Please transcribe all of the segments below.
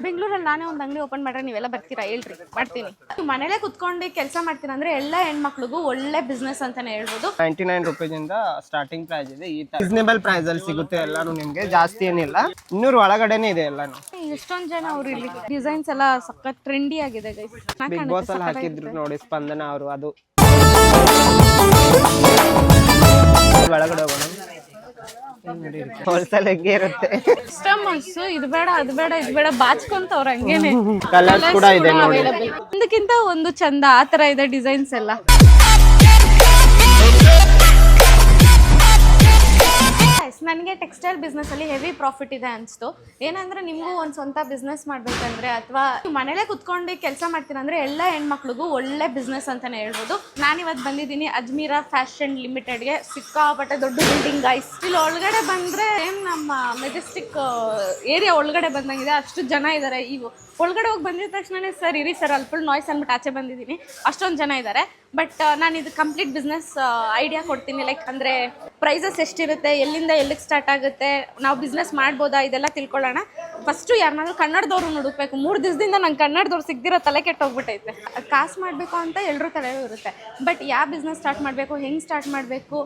ಬೆಂಗಳೂರಲ್ಲಿ ನಾನೇ ಒಂದು ಅಂಗಡಿ ಓಪನ್ ಮಾಡ್ರೆ ನೀವೆಲ್ಲ ಬರ್ತೀರಾ ಹೇಳ್ರಿ? ಮಾಡ್ತೀನಿ. ಮನೇಲೆ ಕುತ್ಕೊಂಡು ಕೆಲಸ ಮಾಡ್ತೀನಿ ಅಂದ್ರೆ ಎಲ್ಲ ಹೆಣ್ಮಕ್ಳಿಗೂ ಒಳ್ಳೆ ಬಿಸ್ನೆಸ್ ಅಂತಾನೆ ಹೇಳ್ಬೋದು. 99 ರೂಪೀಸ್ ಇಂದ ಸ್ಟಾರ್ಟಿಂಗ್ ಪ್ರೈಸ್ ಇದೆ. ಈ ತರ ರೀಸನೇಬಲ್ ಪ್ರೈಸ್ ಅಲ್ಲಿ ಸಿಗುತ್ತೆ ಎಲ್ಲಾನು ನಿಮ್ಗೆ, ಜಾಸ್ತಿ ಏನಿಲ್ಲ. 200 ಒಳಗಡೆನೆ ಇದೆ ಎಲ್ಲಾನು. ಎಷ್ಟೊಂದು ಜನ ಅವ್ರು ಇಲ್ಲಿ ಡಿಸೈನ್ಸ್ ಎಲ್ಲ ಸಖತ್ ಟ್ರೆಂಡಿ ಆಗಿದೆ ಗೈಸ್. ಬಿಗ್ ಬಾಸ್ ಅಲ್ಲಿ ಹಾಕಿದ್ರು ನೋಡಿ ಸ್ಪಂದನ ಅವರು, ಅದು ಒಳಗಡೆ ಹೋಗೋಣ. ಹೋಲ್ಸೇಲ್ ಹೆಂಗೆ ಇರುತ್ತೆ ಕಸ್ಟಮರ್ಸ್ ಇದು ಬೇಡ ಅದು ಬೇಡ ಇದು ಬೇಡ ಬಾಚ್ಕೊಂತವ್ರ ಹಂಗೇನೆ. ಕಲರ್ಸ್ ಕೂಡ ಇದೆ ನೋಡಿ, ಒಂದಕ್ಕಿಂತ ಒಂದು ಚಂದ ಆ ತರ ಇದೆ ಡಿಸೈನ್ಸ್ ಎಲ್ಲ. ನನಗೆ ಟೆಕ್ಸ್ಟೈಲ್ ಬಿಸ್ನೆಸ್ ಅಲ್ಲಿ ಹೆವಿ ಪ್ರಾಫಿಟ್ ಇದೆ ಅನಿಸ್ತು. ಏನಂದ್ರೆ ನಿಮಗೂ ಒಂದು ಸ್ವಂತ ಬಿಸ್ನೆಸ್ ಮಾಡ್ಬೇಕಂದ್ರೆ ಅಥವಾ ಮನೇಲೆ ಕುತ್ಕೊಂಡು ಕೆಲಸ ಮಾಡ್ತೀನಿ ಅಂದ್ರೆ ಎಲ್ಲ ಹೆಣ್ಮಕ್ಳಿಗೂ ಒಳ್ಳೆ ಬಿಸ್ನೆಸ್ ಅಂತಾನೆ ಹೇಳ್ಬೋದು. ನಾನಿವತ್ತು ಬಂದಿದ್ದೀನಿ ಅಜ್ಮೀರಾ ಫ್ಯಾಷನ್ ಲಿಮಿಟೆಡ್ಗೆ. ಸಿಕ್ಕಾಪಟ್ಟೆ ದೊಡ್ಡ ಬಿಲ್ಡಿಂಗ್ ಗೈಸ್. ಇಲ್ಲಿ ಒಳಗಡೆ ಬಂದ್ರೆ ನಮ್ಮ ಮೆಜೆಸ್ಟಿಕ್ ಏರಿಯಾ ಒಳಗಡೆ ಬಂದಂಗಿದೆ, ಅಷ್ಟು ಜನ ಇದ್ದಾರೆ. ಇವು ಒಳಗಡೆ ಹೋಗಿ ಬಂದಿದ ತಕ್ಷಣ ಸರ್ ಇರಿ ಸರ್ ಅಲ್ಲಿ ಫುಲ್ ನಾಯ್ಸ್ ಅಂದ್ಬಿಟ್ಟು ಆಚೆ ಬಂದಿದ್ದೀನಿ, ಅಷ್ಟೊಂದು ಜನ ಇದ್ದಾರೆ. ಬಟ್ ನಾನು ಇದು ಕಂಪ್ಲೀಟ್ ಬಿಸ್ನೆಸ್ ಐಡಿಯಾ ಕೊಡ್ತೀನಿ. ಲೈಕ್ ಅಂದರೆ ಪ್ರೈಸಸ್ ಎಷ್ಟಿರುತ್ತೆ, ಎಲ್ಲಿಂದ ಎಲ್ಲಿಗೆ ಸ್ಟಾರ್ಟ್ ಆಗುತ್ತೆ, ನಾವು ಬಿಸ್ನೆಸ್ ಮಾಡ್ಬೋದಾ, ಇದೆಲ್ಲ ತಿಳ್ಕೊಳ್ಳೋಣ. ಫಸ್ಟು ಯಾರನ್ನಾದ್ರೂ ಕನ್ನಡದವ್ರು ಹುಡುಕ್ಬೇಕು. 3 ದಿವಸದಿಂದ ನಂಗೆ ಕನ್ನಡದವ್ರು ಸಿಗ್ದಿರೋ ತಲೆ ಕೆಟ್ಟೋಗ್ಬಿಟ್ಟೈತೆ. ಕಾಸು ಮಾಡಬೇಕು ಅಂತ ಎಲ್ಲರೂ ತಲೆಯೂ ಇರುತ್ತೆ. ಬಟ್ ಯಾವ ಬಿಸ್ನೆಸ್ ಸ್ಟಾರ್ಟ್ ಮಾಡಬೇಕು, ಹೆಂಗೆ ಸ್ಟಾರ್ಟ್ ಮಾಡಬೇಕು,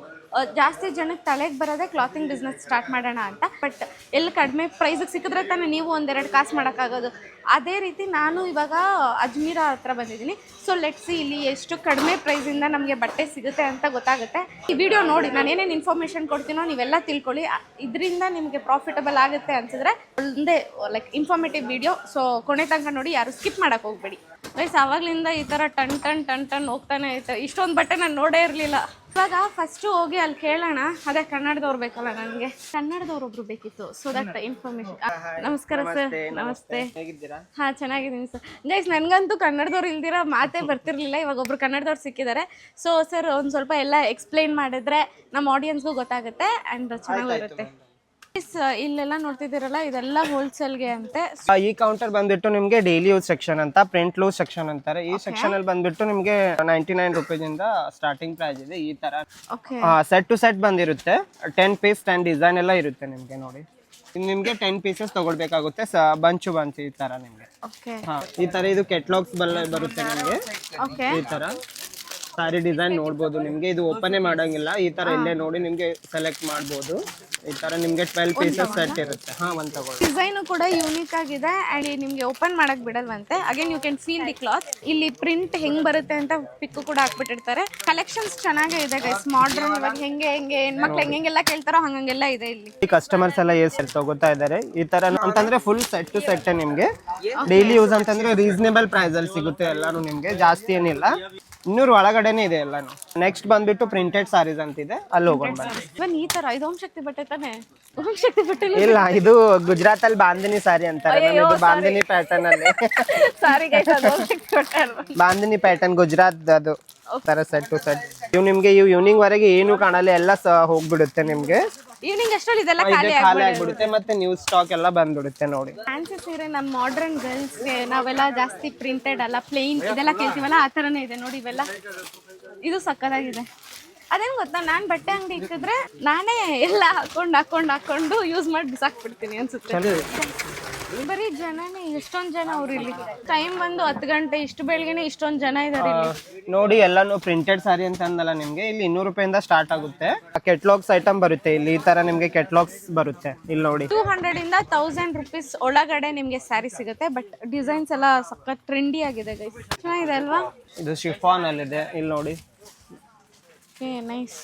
ಜಾಸ್ತಿ ಜನಕ್ಕೆ ತಲೆಗೆ ಬರೋದೇ ಕ್ಲಾತಿಂಗ್ ಬಿಸ್ನೆಸ್ ಸ್ಟಾರ್ಟ್ ಮಾಡೋಣ ಅಂತ. ಬಟ್ ಎಲ್ಲಿ ಕಡಿಮೆ ಪ್ರೈಸಿಗೆ ಸಿಕ್ಕಿದ್ರೆ ತಾನೇ ನೀವು ಒಂದೆರಡು ಕಾಸು ಮಾಡೋಕ್ಕಾಗೋದು. ಅದೇ ರೀತಿ ನಾನು ಇವಾಗ ಅಜ್ಮೀರಾ ಹತ್ರ ಬಂದಿದ್ದೀನಿ. ಸೊ ಲೆಟ್ಸಿ ಇಲ್ಲಿ ಎಷ್ಟು ಕಡಿಮೆ ಪ್ರೈಸಿಂದ ನಮಗೆ ಬಟ್ಟೆ ಸಿಗುತ್ತೆ ಅಂತ ಗೊತ್ತಾಗುತ್ತೆ. ಈ ವಿಡಿಯೋ ನೋಡಿ ನಾನು ಏನೇನು ಇನ್ಫಾರ್ಮೇಷನ್ ಕೊಡ್ತೀನೋ ನೀವೆಲ್ಲ ತಿಳ್ಕೊಳ್ಳಿ. ಇದರಿಂದ ನಿಮಗೆ ಪ್ರಾಫಿಟಬಲ್ ಆಗುತ್ತೆ ಅನ್ಸಿದ್ರೆ ಒಂದೇ ಲೈಕ್ ಇನ್ಫಾರ್ಮೇಟಿವ್ ವಿಡಿಯೋ. ಸೊ ಕೊನೆ ತನಕ ನೋಡಿ, ಯಾರು ಸ್ಕಿಪ್ ಮಾಡೋಕ್ಕೆ ಹೋಗ್ಬೇಡಿ ಗೈಸ್. ಆವಾಗಲಿಂದ ಈ ಥರ ಟನ್ ಹೋಗ್ತಾನೆ ಐತೆ. ಇಷ್ಟೊಂದು ಬಟ್ಟೆ ನಾನು ನೋಡೇ ಇರಲಿಲ್ಲ. ಇವಾಗ ಫಸ್ಟು ಹೋಗಿ ಅಲ್ಲಿ ಕೇಳೋಣ. ಅದೇ ಕನ್ನಡದವ್ರು ಬೇಕಲ್ಲ, ನನಗೆ ಕನ್ನಡದವ್ರೊಬ್ರು ಬೇಕಿತ್ತು. So that information. ನಮಸ್ಕಾರ ಸರ್. ನಮಸ್ತೆ. ಹಾಂ ಚೆನ್ನಾಗಿದ್ದೀನಿ ಸರ್. ಗೈಸ್ ನನಗಂತೂ ಕನ್ನಡದವ್ರು ಇಲ್ದಿರ ಮಾತೇ ಬರ್ತಿರ್ಲಿಲ್ಲ. ಇವಾಗ ಒಬ್ರು ಕನ್ನಡದವ್ರು ಸಿಕ್ಕಿದ್ದಾರೆ. ಸೊ ಸರ್ ಒಂದು ಸ್ವಲ್ಪ ಎಲ್ಲ ಎಕ್ಸ್ಪ್ಲೈನ್ ಮಾಡಿದ್ರೆ ನಮ್ಮ ಆಡಿಯನ್ಸ್ಗೂ ಗೊತ್ತಾಗುತ್ತೆ ಆ್ಯಂಡ್ ಚೆನ್ನಾಗಿರುತ್ತೆ. ಇಲ್ಲೆಲ್ಲ ನೋಡ್ತಿದ್ದೀರಲ್ಲ ಇದೆಲ್ಲ ಹೋಲ್ಸೇಲ್ಗೆ ಅಂತೆ. ಈ ಕೌಂಟರ್ ಬಂದ್ಬಿಟ್ಟು ನಿಮ್ಗೆ ಡೈಲಿ ಯೂಸ್ ಸೆಕ್ಷನ್ ಅಂತ, ಪ್ರಿಂಟ್ ಲೂಸ್ ಸೆಕ್ಷನ್ ಅಂತಾರೆ. ಈ ಸೆಕ್ಷನ್ ಅಲ್ಲಿ ಬಂದ್ಬಿಟ್ಟು ನಿಮ್ಗೆ 99 ರೂಪೀಸ್ ಇಂದ ಸ್ಟಾರ್ಟಿಂಗ್ ಪ್ರೈಸ್ ಇದೆ. ಈ ತರ ಸೆಟ್ ಟು ಸೆಟ್ ಬಂದಿರುತ್ತೆ. 10 ಪೀಸ್ 10 ಡಿಸೈನ್ ಎಲ್ಲ ಇರುತ್ತೆ ನಿಮ್ಗೆ. ನೋಡಿ ನಿಮ್ಗೆ 10 ಪೀಸಸ್ ತಗೊಳ್ಬೇಕಾಗುತ್ತೆ. ಬಂಚು ಈ ತರ ನಿಮ್ಗೆ. ಈ ತರ ಇದು ಕೆಟ್ಲಾಗ್ಸ್ ಬರುತ್ತೆ ನಿಮ್ಗೆ. ಈ ತರ ಸಾರಿ ಡಿಸೈನ್ ನೋಡ್ಬೋದು ನಿಮ್ಗೆ. ಇದು ಓಪನ್ ಮಾಡಂಗಿಲ್ಲ, ಈ ತರ ಇಲ್ಲೇ ನೋಡಿ ನಿಮ್ಗೆ ಸೆಲೆಕ್ಟ್ ಮಾಡ್ಬೋದು. ಈ ತರ ನಿಮ್ಗೆ 12 ಪೀಸಸ್ ಸೆಟ್ ಇರುತ್ತೆ. ಒಂದು ತಗೊಳ್ಳಿ. ಡಿಸೈನ್ ಕೂಡ ಯೂನಿಕ್ ಆಗಿದೆ ಅಂಡ್ ನಿಮ್ಗೆ ಓಪನ್ ಮಾಡಕ್ ಬಿಡಲ್ವಂತೆ. Again you can feel the cloth. ಇಲ್ಲಿ ಪ್ರಿಂಟ್ ಹೆಂಗ್ ಬರುತ್ತೆ ಅಂತ ಪಿಕ್ ಕೂಡ ಹಾಕ್ಬಿಟ್ಟಿರ್ತಾರೆ. ಕಲೆಕ್ಷನ್ಸ್ ಚೆನ್ನಾಗೇ ಇದೆ ಗೈಸ್. ಮಾಡ್ರನ್ ಇವಾಗ ಹೆಂಗೆ ಹೆಣ್ಮಕ್ಳು ಹೆಂಗೆಲ್ಲ ಕೇಳ್ತಾರೋ ಹಂಗೆಲ್ಲ ಇದೆ ಇಲ್ಲಿ. ಕಸ್ಟಮರ್ಸ್ ಎಲ್ಲ ಎಷ್ಟು ತಗೋತಾ ಇದ್ದಾರೆ. ಈ ತರ ಅಂತಂದ್ರೆ ಫುಲ್ ಸೆಟ್ ಟು ಸೆಟ್ ನಿಮ್ಗೆ ಡೈಲಿ ಯೂಸ್ ಅಂತಂದ್ರೆ ರೀಸನೇಬಲ್ ಪ್ರೈಸ್ ಅಲ್ಲಿ ಸಿಗುತ್ತೆ ಎಲ್ಲಾನು ನಿಮ್ಗೆ, ಜಾಸ್ತಿ ಏನಿಲ್ಲ. 200 ಒಳಗಡೆನೆ ಇದೆ ಎಲ್ಲಾನು. ನೆಕ್ಸ್ಟ್ ಬಂದ್ಬಿಟ್ಟು ಪ್ರಿಂಟೆಡ್ ಸಾರೀಸ್ ಅಂತಿದೆ, ಅಲ್ಲಿ ಹೋಗೋಣ ಬನ್ನಿ. ಈ ತರ ಇದು ಓಂ ಶಕ್ತಿ ಬಟ್ಟೆ ತಾನೆ? ಓಂ ಶಕ್ತಿ ಬಟ್ಟೆ ಇಲ್ಲ, ಇದು ಗುಜರಾತ್ ಅಲ್ಲಿ ಬಾಂದಿನಿ ಸಾರಿ ಅಂತಾರೆ. ಇದು ಬಾಂದಿನಿ ಪ್ಯಾಟರ್ನ್ ಅಲ್ಲಿ ಸಾರಿ ಗೈಸ್, ಅದು ಓಂ ಶಕ್ತಿ ಬಟ್ಟೆ ಅಲ್ವಾ? ಬಾಂದಿನಿ ಪ್ಯಾಟರ್ನ್ ಗುಜರಾತ್ ಅದು ತರ ಸೆಟ್ ಟು ಸೆಟ್. ಇವು ನಿಮ್ಗೆ ಇವು ಈವ್ನಿಂಗ್ ವರೆಗೆ ಏನು ಕಾಣಲ್ಲ, ಎಲ್ಲ ಹೋಗ್ಬಿಡುತ್ತೆ ನಿಮ್ಗೆ. ಈವ್ನಿಂಗ್ ಅಷ್ಟರಲ್ಲಿ ಇದೆಲ್ಲ ಖಾಲಿ ಆಗ್ಬಿಡುತ್ತೆ. ಮತ್ತೆ ನ್ಯೂ ಸ್ಟಾಕ್ ಎಲ್ಲ ಬಂದ್ಬಿಡುತ್ತೆ ನೋಡಿ. ಫ್ಯಾನ್ಸಿ ಸೀರೆ ನಮ್ಮ ಮಾಡರ್ನ್ ಗರ್ಲ್ಸ್ಗೆ ನಾವೆಲ್ಲ ಜಾಸ್ತಿ ಪ್ರಿಂಟೆಡ್ ಅಲ್ಲ, ಪ್ಲೇನ್ ಇದೆಲ್ಲ ಕೇಳ್ತೀವಲ್ಲ, ಆ ಥರನೇ ಇದೆ ನೋಡಿ ಇವೆಲ್ಲ. ಇದು ಸಕ್ಕತ್ತಾಗಿದೆ. ಅದೇನು ಗೊತ್ತಾ, ನಾನು ಬಟ್ಟೆ ಅಂಗಡಿ ಇಕ್ಕಿದ್ರೆ ನಾನೇ ಎಲ್ಲ ಹಾಕೊಂಡು ಯೂಸ್ ಮಾಡಿ ಬಿಸಾಕ್ಬಿಡ್ತೀನಿ ಅನ್ಸುತ್ತೆ. ಬರೀ ಜನನೇ ಎಷ್ಟೊಂದು ಜನ ಅವ್ರು ಇಲ್ಲಿ. ಟೈಮ್ ಬಂದು 10 ಗಂಟೆ, ಇಷ್ಟು ಬೆಳಗ್ಗೆನೆ ಇಷ್ಟೊಂದು ಜನ ಇದಾರೆ ಇಲ್ಲಿ ನೋಡಿ. ಎಲ್ಲಾನು ಪ್ರಿಂಟೆಡ್ ಸಾರಿ ಅಂತ ಅಂದಲ್ಲ ನಿಮ್ಗೆ, ಇಲ್ಲಿ 200 ರೂಪಾಯಿಂದ ಸ್ಟಾರ್ಟ್ ಆಗುತ್ತೆ. ಕೆಟ್ಲಾಗ್ಸ್ ಐಟಮ್ ಬರುತ್ತೆ ಇಲ್ಲಿ. ಈ ತರ ನಿಮ್ಗೆ ಕೆಟ್ಲಾಗ್ಸ್ ಬರುತ್ತೆ ಇಲ್ಲಿ ನೋಡಿ. 200 ಇಂದ 1000 ರೂಪೀಸ್ ಒಳಗಡೆ ನಿಮ್ಗೆ ಸ್ಯಾರಿ ಸಿಗುತ್ತೆ. ಬಟ್ ಡಿಸೈನ್ಸ್ ಎಲ್ಲ ಸಖತ್ ಟ್ರೆಂಡಿ ಆಗಿದೆ ಗೈಸ್. ಚೆನ್ನಾಗಿದೆ ಅಲ್ವಾ? ಇದು ಶಿಫಾನ್ ಅಲ್ಲಿ ಇದೆ, ಇಲ್ಲಿ ನೋಡಿ. ನೈಸ್.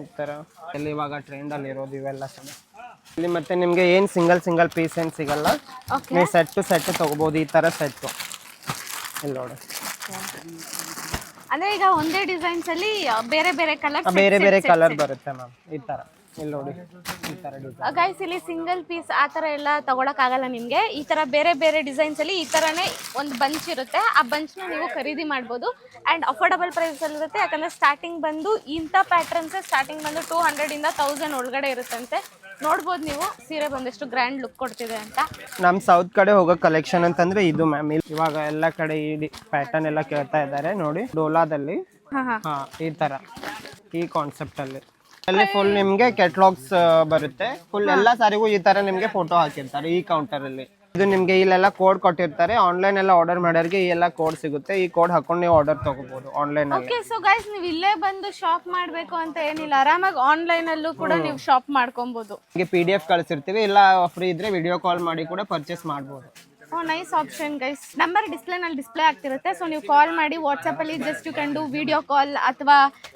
ಈ ತರ ಇಲ್ಲಿ ಇವಾಗ ಟ್ರೆಂಡ್ ಅಲ್ಲಿ ಇರೋದು ಇವೆಲ್ಲ ಇಲ್ಲಿ. ಮತ್ತೆ ನಿಮ್ಗೆ ಏನ್ ಸಿಂಗಲ್ ಪೀಸ್ ಏನ್ ಸಿಗಲ್ಲ, ನೀವು ಸೆಟ್ ಟು ಸೆಟ್ ತಗೋಬಹುದು. ಈ ತರ ಸೆಟ್ ಇಲ್ಲಿ ನೋಡಿ. ಅಂದ್ರೆ ಈಗ ಒಂದೇ ಡಿಸೈನ್ಸ್ ಅಲ್ಲಿ ಬೇರೆ ಬೇರೆ ಕಲರ್ ಬರುತ್ತೆ ಮ್ಯಾಮ್. ಈ ತರ ಇಲ್ಲಿ ನೋಡಿ, ಈ ತರ ಡಿಸೈನ್. ಗೈಸ್ ಇಲ್ಲಿ ಸಿಂಗಲ್ ಪೀಸ್ ಆ ತರ ಎಲ್ಲ ತಗೊಳಕ್ ಆಗಲ್ಲ ನಿಮ್ಗೆ. ಈ ತರ ಬೇರೆ ಬೇರೆ ಡಿಸೈನ್ಸ್ ಅಲ್ಲಿ ಈ ತರನೇ ಒಂದು ಬಂಚ್ ಇರುತ್ತೆ. ಆ ಬಂಚ್ ನ ನೀವು ಖರೀದಿ ಮಾಡ್ಬೋದು ಅಂಡ್ ಅಫೋರ್ಡಬಲ್ ಪ್ರೈಸ್ ಅಲ್ಲಿ ಇರುತ್ತೆ. ಯಾಕಂದ್ರೆ ಸ್ಟಾರ್ಟಿಂಗ್ ಬಂದು ಇಂಥ ಪ್ಯಾಟರ್ನ್ಸ್ ಸ್ಟಾರ್ಟಿಂಗ್ ಬಂದು 200 ಇಂದ 1000 ಒಳಗಡೆ ಇರುತ್ತಂತೆ. ನೋಡ್ಬೋದು ನೀವು ಸೀರೆ ಬಂದೆಷ್ಟು ಗ್ರ್ಯಾಂಡ್ ಲುಕ್ ಕೊಡ್ತಿದೆ ಅಂತ. ನಮ್ ಸೌತ್ ಕಡೆ ಹೋಗೋ ಕಲೆಕ್ಷನ್ ಅಂತಂದ್ರೆ ಇದು ಮ್ಯಾಮ್. ಇವಾಗ ಎಲ್ಲ ಕಡೆ ಈ ಪ್ಯಾಟರ್ನ್ ಎಲ್ಲ ಕೇಳ್ತಾ ಇದ್ದಾರೆ ನೋಡಿ. ಡೋಲಾದಲ್ಲಿ ಈ ತರ ಈ ಕಾನ್ಸೆಪ್ಟ್ ಅಲ್ಲಿ ಫುಲ್ ನಿಮ್ಗೆ ಕೆಟ್ಲಾಗ್ಸ್ ಬರುತ್ತೆ. ಫುಲ್ ಎಲ್ಲಾ ಸಾರಿಗೂ ಈ ತರ ನಿಮ್ಗೆ ಫೋಟೋ ಹಾಕಿರ್ತಾರೆ ಈ ಕೌಂಟರ್ ಅಲ್ಲಿ. ಇದು ನಿಮ್ಗೆ ಇಲ್ಲೆಲ್ಲ ಕೋಡ್ ಕೊಟ್ಟಿರ್ತಾರೆ, ಆನ್ಲೈನ್ ಎಲ್ಲ ಆರ್ಡರ್ ಮಾಡೋರಿಗೆ ಈ ಎಲ್ಲ ಕೋಡ್ ಸಿಗುತ್ತೆ. ಈ ಕೋಡ್ ಹಾಕೊಂಡು ನೀವು ಆರ್ಡರ್ ತಗೋಬಹುದು ಆನ್ಲೈನ್ ಅಲ್ಲಿ. ಓಕೆ, ಸೊ ಗೈಸ್ ನೀವು ಇಲ್ಲೇ ಬಂದು ಶಾಪ್ ಮಾಡ್ಬೇಕು ಅಂತ ಏನಿಲ್ಲ, ಆರಾಮಾಗಿ ಆನ್ಲೈನ್ ಅಲ್ಲೂ ಕೂಡ ನೀವು ಶಾಪ್ ಮಾಡ್ಕೊಬಹುದು. ನಿಮಗೆ PDF ಕಳಿಸಿರ್ತೀವಿ, ಇಲ್ಲ ಫ್ರೀ ಇದ್ರೆ ವಿಡಿಯೋ ಕಾಲ್ ಮಾಡಿ ಕೂಡ ಪರ್ಚೇಸ್ ಮಾಡಬಹುದು. Nice option guys. Number display ಆಗ್ತಿರುತ್ತೆ, ಸೊ ನೀವು ಕಾಲ್ ಮಾಡಿ ವಾಟ್ಸ್ಆಪ್ ಅಲ್ಲಿ just you can do video call, ಅಥವಾ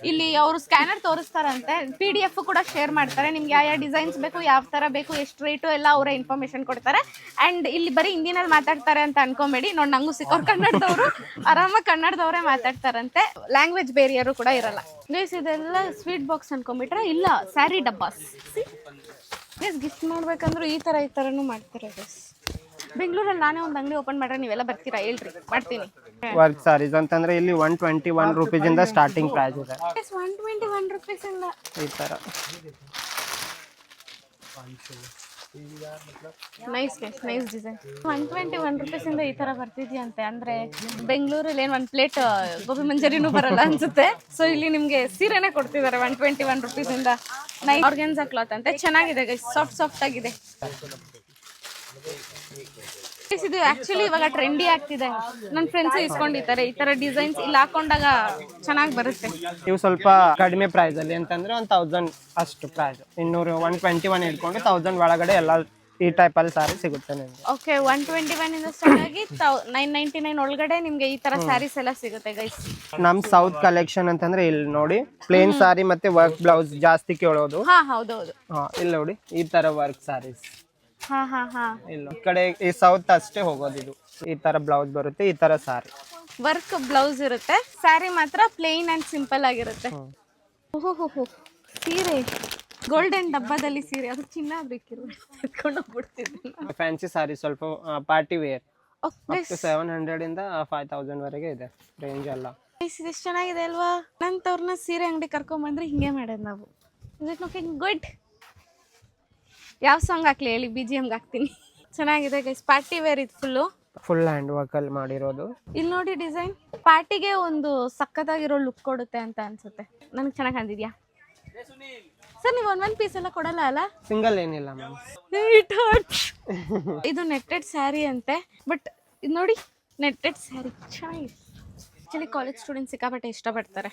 ಇಲ್ಲಿ ಅವರು ಸ್ಕ್ಯಾನರ್ ತೋರಿಸ್ತಾರಂತೆ, PDF ಕೂಡ ಶೇರ್ ಮಾಡ್ತಾರೆ. ನಿಮ್ಗೆ ಯಾವ ಡಿಸೈನ್ಸ್ ಬೇಕು, ಯಾವ ತರ ಬೇಕು, ಎಷ್ಟು ರೇಟು ಎಲ್ಲ ಅವರೇ ಇನ್ಫಾರ್ಮೇಶನ್ ಕೊಡ್ತಾರೆ. ಅಂಡ್ ಇಲ್ಲಿ ಬರೀ ಹಿಂದಿನಲ್ಲಿ ಮಾತಾಡ್ತಾರೆ ಅಂತ ಅನ್ಕೊಂಬೇಡಿ, ನೋಡಿ ನಂಗೂ ಸಿಕ್ಕೋರು ಕನ್ನಡದವರು, ಆರಾಮಾಗಿ ಕನ್ನಡದವರೇ ಮಾತಾಡ್ತಾರಂತೆ, ಲ್ಯಾಂಗ್ವೇಜ್ ಬೇರಿಯರು ಕೂಡ ಇರಲ್ಲ. ಗೈಸ್ ಇದೆಲ್ಲ ಸ್ವೀಟ್ ಬಾಕ್ಸ್ ಅನ್ಕೊಂಬಿಟ್ರೆ, ಇಲ್ಲ ಸ್ಯಾರಿ ಡಬ್ಬಾಸ್. ಗೈಸ್ ಗಿಫ್ಟ್ ಮಾಡ್ಬೇಕಂದ್ರೂ ಈ ಥರನೂ ಮಾಡ್ತಾರೆ ಗೈಸ್. ಬೆಂಗಳೂರಲ್ಲಿ ನಾನೇ ಒಂದು ಅಂಗಡಿ ಓಪನ್ ಮಾಡ್ರೆ ನೀವೆಲ್ಲ ಬರ್ತೀರಾ ಹೇಳ್ರಿ, ಮಾಡ್ತೀನಿ. ವರ್ಕ್ ಸಾರೀಸ್ ಅಂತಂದ್ರೆ ಇಲ್ಲಿ 121 ರೂಪೀಸ್ ಇಂದ ಸ್ಟಾರ್ಟಿಂಗ್ ಪ್ರೈಸ್ ಇದೆ. 121 ರೂಪೀಸ್ ಇಂದ ಈ ತರ ನೈಸ್ ಡಿಸೈನ್. 121 ರೂಪೀಸ್ ಇಂದ ಈ ತರ ಬರ್ತಿದ್ಯಂತೆ. ಅಂದ್ರೆ ಬೆಂಗಳೂರಲ್ಲಿ ಏನು 1 ಪ್ಲೇಟ್ ಗೋಬಿ ಮಂಚೂರಿನೂ ಬರಲ್ಲ ಅನ್ಸುತ್ತೆ. ಸೊ ಇಲ್ಲಿ ನಿಮ್ಗೆ ಸೀರೆನೇ ಕೊಡ್ತಿದ್ದಾರೆ 121 ರೂಪೀಸ್ ಇಂದ. ನೈಸ್ ಆರ್ಗನ್ಸಾ ಕ್ಲಾತ್ ಅಂತೆ, ಚೆನ್ನಾಗಿದೆ ಗೈಸ್, ಸಾಫ್ಟ್ ಆಗಿದೆ. ಇದು ಆಕ್ಚುಲಿ ಇವಾಗ ಟ್ರೆಂಡಿ ಆಗ್ತಿದೆ, ನನ್ನ ಫ್ರೆಂಡ್ಸ್ ಇಸ್ಕೊಂಡಿದ್ದಾರೆ ಈ ತರ ಡಿಸೈನ್ಸ್. ಇಲ್ಲಿ ಹಾಕೊಂಡಾಗ ಚೆನ್ನಾಗಿ ಬರುತ್ತೆ. ಇವು ಸ್ವಲ್ಪ ಕಡಿಮೆ ಪ್ರೈಸ್ ಅಲ್ಲಿ ಅಂತಂದ್ರೆ 1000 ಅಷ್ಟು ಪ್ರೈಸ್, 200 121 ಇಟ್ಕೊಂಡು 1000 ಒಳಗಡೆ ಎಲ್ಲ ಈ ಟೈಪ್ ಅಲ್ಲಿ ಸಾರಿ ಸಿಗುತ್ತೆ ನಿಮ್ಗೆ. ಓಕೆ, 121 ಇಂದ ಸ್ಟಾರ್ಟ್ ಆಗಿ 999 ಒಳಗಡೆ ನಿಮ್ಗೆ ಈ ತರ ಸ್ಯಾರೀಸ್ ಎಲ್ಲ ಸಿಗುತ್ತೆ ಗೈಸ್. ನಮ್ ಸೌತ್ ಕಲೆಕ್ಷನ್ ಅಂತಂದ್ರೆ ಇಲ್ಲಿ ನೋಡಿ, ಪ್ಲೇನ್ ಸಾರಿ ಮತ್ತೆ ವರ್ಕ್ ಬ್ಲೌಸ್ ಜಾಸ್ತಿ ಕೇಳೋದು. ಹೌದೌದು. ಇಲ್ಲಿ ನೋಡಿ ಈ ತರ ವರ್ಕ್ ಸಾರೀಸ್. ಇಲ್ಲ ಈ ಕಡೆ ಈ ಸೌತ್ ಅಷ್ಟೇ ಹೋಗೋದು. ಇದು ಈ ತರ ಬ್ಲೌಸ್ ಬರುತ್ತೆ, ಈ ತರ ಸಾರಿ ವರ್ಕ್ ಬ್ಲೌಸ್ ಇರುತ್ತೆ, ಸ್ಯಾರಿ ಮಾತ್ರ ಪ್ಲೇನ್ ಅಂಡ್ ಸಿಂಪಲ್ ಆಗಿರುತ್ತೆ. ಓಹೋ, ಸೀರೆ ಗೋಲ್ಡನ್ ಡಬ್ಬದಲ್ಲಿ ಸೀರೆ, ಅದು ಚಿನ್ನ ಬೇಕಿರೋದು ಹೋಗ್ಬಿಡ್ತಿದ್ದೆ. ಫ್ಯಾನ್ಸಿ ಸಾರಿ ಸ್ವಲ್ಪ ಪಾರ್ಟಿ ವೇರ್ 700 ಇಂದ 5000 ವರೆಗೆ ಇದೆ ರೇಂಜ್ ಎಲ್ಲ. ಎಷ್ಟು ಚೆನ್ನಾಗಿದೆ ಅಲ್ವಾ? ನಂತವ್ರನ್ನ ಸೀರೆ ಅಂಗಡಿ ಕರ್ಕೊಂಡ್ ಬಂದ್ರೆ ಹಿಂಗೆ ಮಾಡೋದು ನಾವು. Is it looking good? ಯಾವ ಸಾಂಗ್ ಹಾಕ್ಲಿ ಹೇಳಿ, BGM ಹಾಕ್ತೀನಿ. ಚೆನ್ನಾಗಿದೆ ಗೈಸ್, ಪಾರ್ಟಿ ವೇರ್ ಇದು ಫುಲ್ ಹ್ಯಾಂಡ್ ವರ್ಕ್ ಅಲ್ಲಿ ಮಾಡಿರೋದು. ಇಲ್ಲಿ ನೋಡಿ ಡಿಸೈನ್, ಪಾರ್ಟಿಗೆ ಒಂದು ಸಕ್ಕತ್ತಾಗಿರೋ ಲುಕ್ ಕೊಡುತ್ತೆ ಅಂತ ಅನ್ಸುತ್ತೆ. ನನಗೆ ಚೆನ್ನಾಗಿ ಕಾಣ್ತಿದ್ಯಾ ಸರ್? ನೀವು ಒಂದ್ ಪೀಸ್ ಎಲ್ಲ ಕೊಡಲ್ಲ ಅಲ್ಲ? ಸಿಂಗಲ್ ಏನಿಲ್ಲ ಮ್ಯಾಮ್. ಇದು ನೆಟ್ಟೆಡ್ ಸ್ಯಾರಿ ಅಂತೆ, ಬಟ್ ಇದು ನೋಡಿ ನೆಟ್ಟೆಡ್ ಸ್ಯಾರಿ ಚೆನ್ನಾಗಿದೆ. ಆಕ್ಚುಲಿ ಕಾಲೇಜ್ ಸ್ಟೂಡೆಂಟ್ಸ್ ಸಿಕ್ಕಾಪಟ್ಟೆ ಇಷ್ಟಪಡ್ತಾರೆ.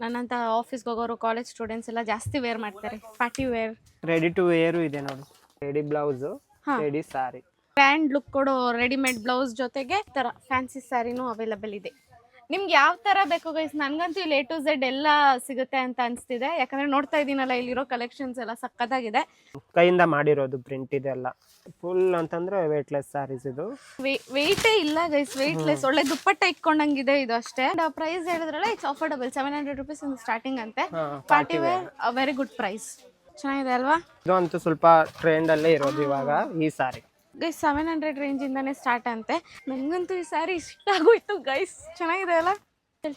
ನನ್ನಂತ ಆಫೀಸ್ಗೆ ಹೋಗೋರು ಕಾಲೇಜ್ ಸ್ಟೂಡೆಂಟ್ಸ್ ಎಲ್ಲ ಜಾಸ್ತಿ ವೇರ್ ಮಾಡ್ತಾರೆ party wear. Ready to wear ಇದೆ ನೋಡಿ, ready blouse, ready sari, grand look ಕೊಡೋ ರೆಡಿಮೇಡ್ ಬ್ಲೌಸ್ ಜೊತೆಗೆ ತರ ಫ್ಯಾನ್ಸಿ ಸ್ಯಾರಿನೂ ಅವೈಲಬಲ್ ಇದೆ. ನಿಮ್ಗೆ ಯಾವ ತರ ಬೇಕು ಗೈಸ್? ನನ್ಗಂತೂ ಇಲ್ಲಿ A to Z ಎಲ್ಲ ಸಿಗುತ್ತೆ ಅಂತ ಅನ್ಸ್ತಿದೆ, ಯಾಕಂದ್ರೆ ನೋಡ್ತಾ ಇದೀನಲ್ಲ ಇಲ್ಲಿರೋ ಕಲೆಕ್ಷನ್ಸ್ ಎಲ್ಲ ಸಕ್ಕತ್ತಾಗಿದೆ. ಕೈಯಿಂದ ಮಾಡಿರೋದು ಪ್ರಿಂಟ್ ಇದೆಲ್ಲ ಫುಲ್ ಅಂತಂದ್ರೆ ವೇಟ್ಲೆಸ್ ಸ್ಯಾರೀಸ್. ಇದು ವೆಯ್ಟೇ ಇಲ್ಲ ಗೈಸ್, ವೆಯ್ಟ್ಲೆಸ್, ಒಳ್ಳೆ ದುಪ್ಪಟ್ಟ ಇಟ್ಕೊಂಡಂಗಿದೆ ಇದು ಅಷ್ಟೇ. ಪ್ರೈಸ್ ಹೇಳಿದ್ರಲ್ಲ, ಇಟ್ಸ್ ಅಫೋರ್ಡಬಲ್, 700 ರೂಪೀಸ್ ಇಂದ ಸ್ಟಾರ್ಟಿಂಗ್ ಅಂತೆ. Party wear very good price. ಚೆನ್ನಾಗಿದೆ ಅಲ್ವಾ? ಇದು ಅಂತೂ ಸ್ವಲ್ಪ ಟ್ರೆಂಡ್ ಅಲ್ಲೇ ಇರೋದು ಇವಾಗ ಈ ಸಾರಿ. ಗೈಸ್ 700 ರೇಂಜ್ ಇಂದಾನೆ ಸ್ಟಾರ್ಟ್ ಅಂತೆ. ನಂಗಂತೂ ಈ ಸ್ಯಾರಿ ಇಷ್ಟ ಆಗೋಯ್ತು ಗೈಸ್, ಚೆನ್ನಾಗಿದೆ ಅಲ್ಲ?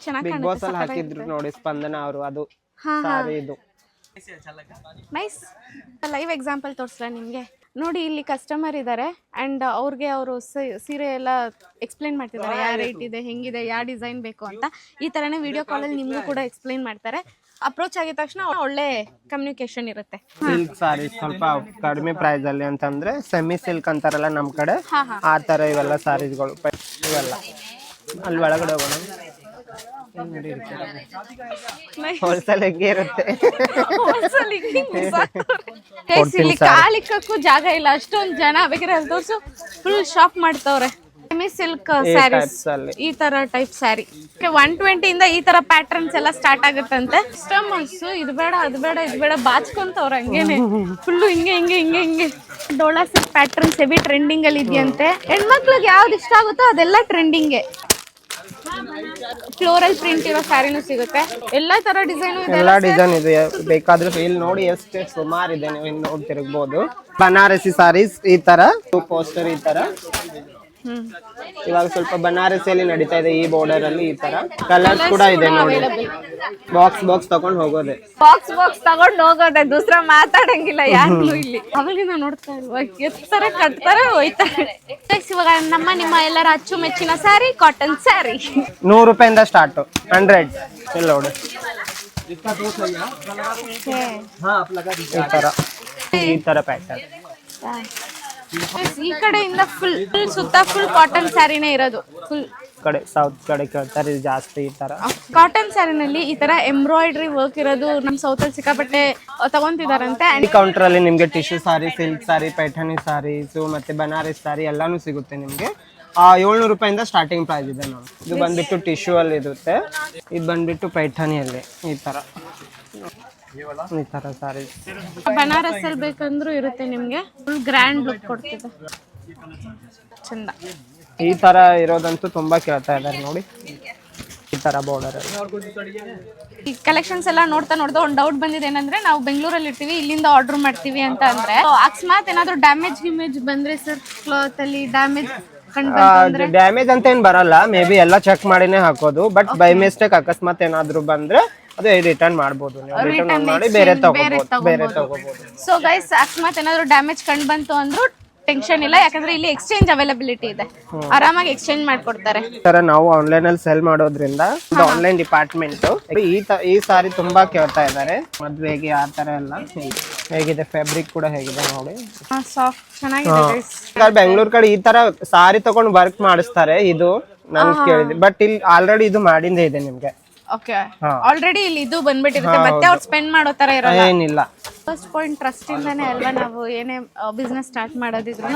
ಚೆನ್ನಾಗಿ ಬಿಗ್ ಬಾಸ್ ಅಲ್ಲಿ ಹಾಕಿದ್ರು ನೋಡಿ ಸ್ಪಂದನ ಅವರು, ಅದು ಸಾರಿ ಇದು ನೈಸ್. ಲೈವ್ ಎಕ್ಸಾಂಪಲ್ ತೋರಿಸ್ಲಾ ನಿಮಗೆ? ನೋಡಿ ಇಲ್ಲಿ ಕಸ್ಟಮರ್ ಇದ್ದಾರೆ ಅಂಡ್ ಅವ್ರಿಗೆ ಅವರು ಸೀರೆ ಎಲ್ಲ ಎಕ್ಸ್ಪ್ಲೈನ್ ಮಾಡ್ತಿದ್ದಾರೆ, ಯಾವ ರೇಟ್ ಇದೆ, ಹೆಂಗಿದೆ, ಯಾವ ಡಿಸೈನ್ ಬೇಕು ಅಂತ. ಈ ತರನೇ ವಿಡಿಯೋ ಕಾಲಲ್ಲಿ ನಿಮಗೂ ಕೂಡ ಎಕ್ಸ್ಪ್ಲೈನ್ ಮಾಡ್ತಾರೆ. ಅಪ್ರೋಚ್ ಆಗಿದ ತಕ್ಷಣ ಒಳ್ಳೆ ಕಮ್ಯುನಿಕೇಶನ್ ಇರುತ್ತೆ. ಸಿಲ್ಕ್ ಸಾರಿ ಸ್ವಲ್ಪ ಕಡಿಮೆ ಪ್ರೈಸ್ ಅಲ್ಲಿ ಅಂತಂದ್ರೆ ಸೆಮಿ ಸಿಲ್ಕ್ ಅಂತಾರಲ್ಲ ನಮ್ ಕಡೆ, ಆ ತರ ಇವೆಲ್ಲ ಸಾರೀಸ್ಗಳು ಇವೆಲ್ಲ. ಅಲ್ಲಿ ಒಳಗಡೆ ಹೋಗೋಣ, ಹೋಲ್ಸೇಲ್ ಹೆಂಗೆ ಇರುತ್ತೆ. ಇಲ್ಲಿ ಕಾಲಿಕ್ಕೂ ಜಾಗ ಇಲ್ಲ, ಅಷ್ಟೊಂದು ಜನ ಬೇಕಾದ್ರೆ ಅಲ್ಲಿ ತೋರ್ಸು, ಫುಲ್ ಶಾಪ್ ಮಾಡ್ತವ್ರೆ. ಸೆಮಿ ಸಿಲ್ಕ್ ಸ್ಯಾರೀಸ್, ಈ ತರ ಟೈಪ್ ಸ್ಯಾರಿ 120 ಇಂದ ಈ ತರ ಪ್ಯಾಟರ್ನ್ಸ್ ಎಲ್ಲ ಸ್ಟಾರ್ಟ್ ಆಗುತ್ತಂತೆ. ಕಸ್ಟಮರ್ಸ್ ಇದು ಬೇಡ ಅದು ಬೇಡ ಇದು ಬೇಡ ಬಾಚ್ಕೊಂತವ್ರ, ಹಂಗೇನೆ ಫುಲ್ ಹಿಂಗೆ Dhola silk patterns heavy trending ಅಲ್ಲಿ ಇದೆಯಂತೆ. ಹೆಣ್ಮಕ್ಳಿಗೆ ಯಾವ್ದು ಇಷ್ಟ ಆಗುತ್ತೋ ಅದೆಲ್ಲ ಟ್ರೆಂಡಿಂಗ್. ಫ್ಲೋರಲ್ ಪ್ರಿಂಟ್ ಇರೋ ಸ್ಯಾರಿನೂ ಸಿಗುತ್ತೆ, ಎಲ್ಲಾ ತರ ಡಿಸೈನ್ ಇದೆ. ಎಲ್ಲಾ ಡಿಸೈನ್ ಇದೆ, ಬೇಕಾದ್ರೆ ಇಲ್ಲಿ ನೋಡಿ ಎಷ್ಟು ಸುಮಾರು ಇದೆ, ನೀವು ಇನ್ನು ನೋಡಿ ತಿರುಗಬಹುದು. ಬನಾರಸಿ ಸಾರೀಸ್ ಈ ತರ, ಪೋಸ್ಟರ್ ಈ ತರ. ಇವಾಗ ಸ್ವಲ್ಪ ಬನಾರಸಿಯಲ್ಲಿ ನಡೀತಾ ಇದೆ ಈ ಬಾರ್ಡರ್ ಅಲ್ಲಿ. ಈ ತರ ಕಲರ್ಸ್ ಕೂಡ ಇದೆ ನೋಡಿ. ಬಾಕ್ಸ್ ತಗೊಂಡ್ ಹೋಗೋದೆ, ಬಾಕ್ಸ್ ತಗೊಂಡ್ ಹೋಗೋದೆ, ದೂಸರ ಮಾತಾಡಂಗಿಲ್ಲ ಯಾರು ಇಲ್ಲಿ. ಅವಾಗಿನ ನೋಡ್ತಾ ಇಲ್ವಾ, ಎತ್ತಾರೆ ಕಟ್ತಾರೆ ಹೋಯ್ತಾರೆ. ಇವಾಗ ನಿಮ್ಮ ಎಲ್ಲರ ಅಚ್ಚುಮೆಚ್ಚಿನ ಸ್ಯಾರಿ ಕಾಟನ್ ಸ್ಯಾರಿ 100 ರೂಪಾಯಿಂದ ಸ್ಟಾರ್ಟ್, 100 ಇಲ್ಲ ನೋಡಿ. ಈ ತರ ಪ್ಯಾಟರ್ನ್ ಈ ಕಡೆಯಿಂದ ಫುಲ್ ಸುತ್ತ ಫುಲ್ ಕಾಟನ್ ಸ್ಯಾರಿನೇ ಇರೋದು ಫುಲ್. ಕಡೆ ಸೌತ್ ಕಡೆ ಕೇಳ್ತಾರೆ ಇದು ಜಾಸ್ತಿ ಈ ತರ. ಕಾಟನ್ ಸ್ಯಾರಿನಲ್ಲಿ ಈ ತರ ಎಂಬ್ರಾಯ್ಡ್ರಿ ವರ್ಕ್ ಇರೋದು ನಮ್ಮ ಸೌತ್ ಅಲ್ಲಿ ಸಿಕ್ಕಾಪಟ್ಟೆ ತಗೊಂತಿದಾರಂತೆ. ಈ ಕೌಂಟರ್ ಅಲ್ಲಿ ನಿಮ್ಗೆ ಟಿಶ್ಯೂ ಸಾರಿ, ಸಿಲ್ಕ್ ಸಾರಿ, ಪೈಠಾನಿ ಸಾರೀಸ್ ಮತ್ತೆ ಬನಾರಸ್ ಸಾರಿ ಎಲ್ಲಾನು ಸಿಗುತ್ತೆ ನಿಮ್ಗೆ. 700 ರೂಪಾಯಿಂದ ಸ್ಟಾರ್ಟಿಂಗ್ ಪ್ರೈಸ್ ಇದೆ ನೋಡಿ. ಇದು ಬಂದ್ಬಿಟ್ಟು ಟಿಶ್ಯೂ ಅಲ್ಲಿ ಇರುತ್ತೆ, ಇದು ಬಂದ್ಬಿಟ್ಟು ಪೈಠಾನಿಯಲ್ಲಿ ಈ ತರ ಸಾರಿ. ಬನಾರಸ್ ಅಲ್ಲಿ ಬೇಕಂದ್ರೂ ಇರುತ್ತೆ ನಿಮ್ಗೆ, ಫುಲ್ ಗ್ರ್ಯಾಂಡ್ ಲುಕ್ ಕೊಡ್ತಿದೆ, ಚಂದ. ಈ ತರ ಇರೋದಂತೂ ತುಂಬಾ ಕೇಳ್ತಾ ಇದಾರೆ ನೋಡಿ, ಈ ತರ ಬಾರ್ಡರ್. ಈ ಕಲೆಕ್ಷನ್ಸ್ ಎಲ್ಲ ನೋಡ್ತಾ ಒಂದು ಡೌಟ್ ಬಂದಿದೆ ಏನಂದ್ರೆ, ನಾವು ಬೆಂಗಳೂರಲ್ಲಿ ಇರ್ತೀವಿ, ಇಲ್ಲಿಂದ ಆರ್ಡರ್ ಮಾಡ್ತೀವಿ ಅಂತ ಅಂದ್ರೆ ಅಕಸ್ಮಾತ್ ಏನಾದ್ರು ಡ್ಯಾಮೇಜ್ ಬಂದ್ರೆ ಸರ್, ಕ್ಲಾತ್ ಅಲ್ಲಿ ಡ್ಯಾಮೇಜ್ ಡ್ಯಾಮೇಜ್ ಅಂತ ಏನ್ ಬರಲ್ಲ, ಮೇ ಬಿ ಎಲ್ಲ ಚೆಕ್ ಮಾಡಿನೇ ಹಾಕೋದು. ಬಟ್ ಬೈ ಮಿಸ್ಟೇಕ್ ಅಕಸ್ಮಾತ್ ಏನಾದ್ರು ಬಂದ್ರೆ ಅದು ರಿಟರ್ನ್ ಮಾಡ್ಬೋದು, ರಿಟರ್ನ್ ಮಾಡಿ ಬೇರೆ ತಗೋಬಹುದು. ಸೊ ಗೈಸ್, ಅಕಸ್ಮಾತ್ ಏನಾದ್ರು ಡ್ಯಾಮೇಜ್ ಕಂಡು ಬಂತು ಅಂದ್ರೂ ಟೆನ್ಷನ್ ಇಲ್ಲ, ಯಾಕಂದ್ರೆ ಇಲ್ಲಿ ಎಕ್ಸ್ಚೇಂಜ್ ಅವೈಲಬಿಲಿಟಿ ಇದೆ, ಆರಾಮಾಗಿ ಎಕ್ಸ್ಚೇಂಜ್ ಮಾಡ್ಕೊಡ್ತಾರೆ. ನಾವು ಆನ್ಲೈನ್ ಅಲ್ಲಿ ಸೆಲ್ ಮಾಡೋದ್ರಿಂದ ಆನ್ಲೈನ್ ಡಿಪಾರ್ಟ್ಮೆಂಟ್. ಈ ಸಾರಿ ತುಂಬಾ ಕೇಳ್ತಾ ಇದ್ದಾರೆ ಮದ್ವೆಗೆ, ಆ ತರ ಎಲ್ಲ. ಹೇಗಿದೆ ಫ್ಯಾಬ್ರಿಕ್ ಕೂಡ ಹೇಗಿದೆ ನೋಡಿ, ಸಾಫ್ಟ್ ಚೆನ್ನಾಗಿದೆ. ಬೆಂಗಳೂರು ಕಡೆ ಈ ತರ ಸಾರಿ ತಗೊಂಡು ವರ್ಕ್ ಮಾಡಿಸ್ತಾರೆ, ಇದು ನಾನು ಕೇಳಿದೆ. ಬಟ್ ಇಲ್ಲಿ ಆಲ್ರೆಡಿ ಇದು ಮಾಡಿಂದೇ ಇದೆ ನಿಮ್ಗೆ. ಓಕೆ, ಆಲ್ರೆಡಿ ಇಲ್ಲಿ ಇದು ಬಂದ್ಬಿಟ್ಟಿರುತ್ತೆ, ಮತ್ತೆ ಅವ್ರು ಸ್ಪೆಂಡ್ ಮಾಡೋ ತರ ಇರಲ್ಲ, ಏನಿಲ್ಲ. ಫಸ್ಟ್ ಪಾಯಿಂಟ್ ಟ್ರಸ್ಟ್ ಇಂದಾನೆ ಅಲ್ವಾ ನಾವು ಏನೇ ಬಿಸ್ನೆಸ್ ಸ್ಟಾರ್ಟ್ ಮಾಡೋದಿದ್ರು.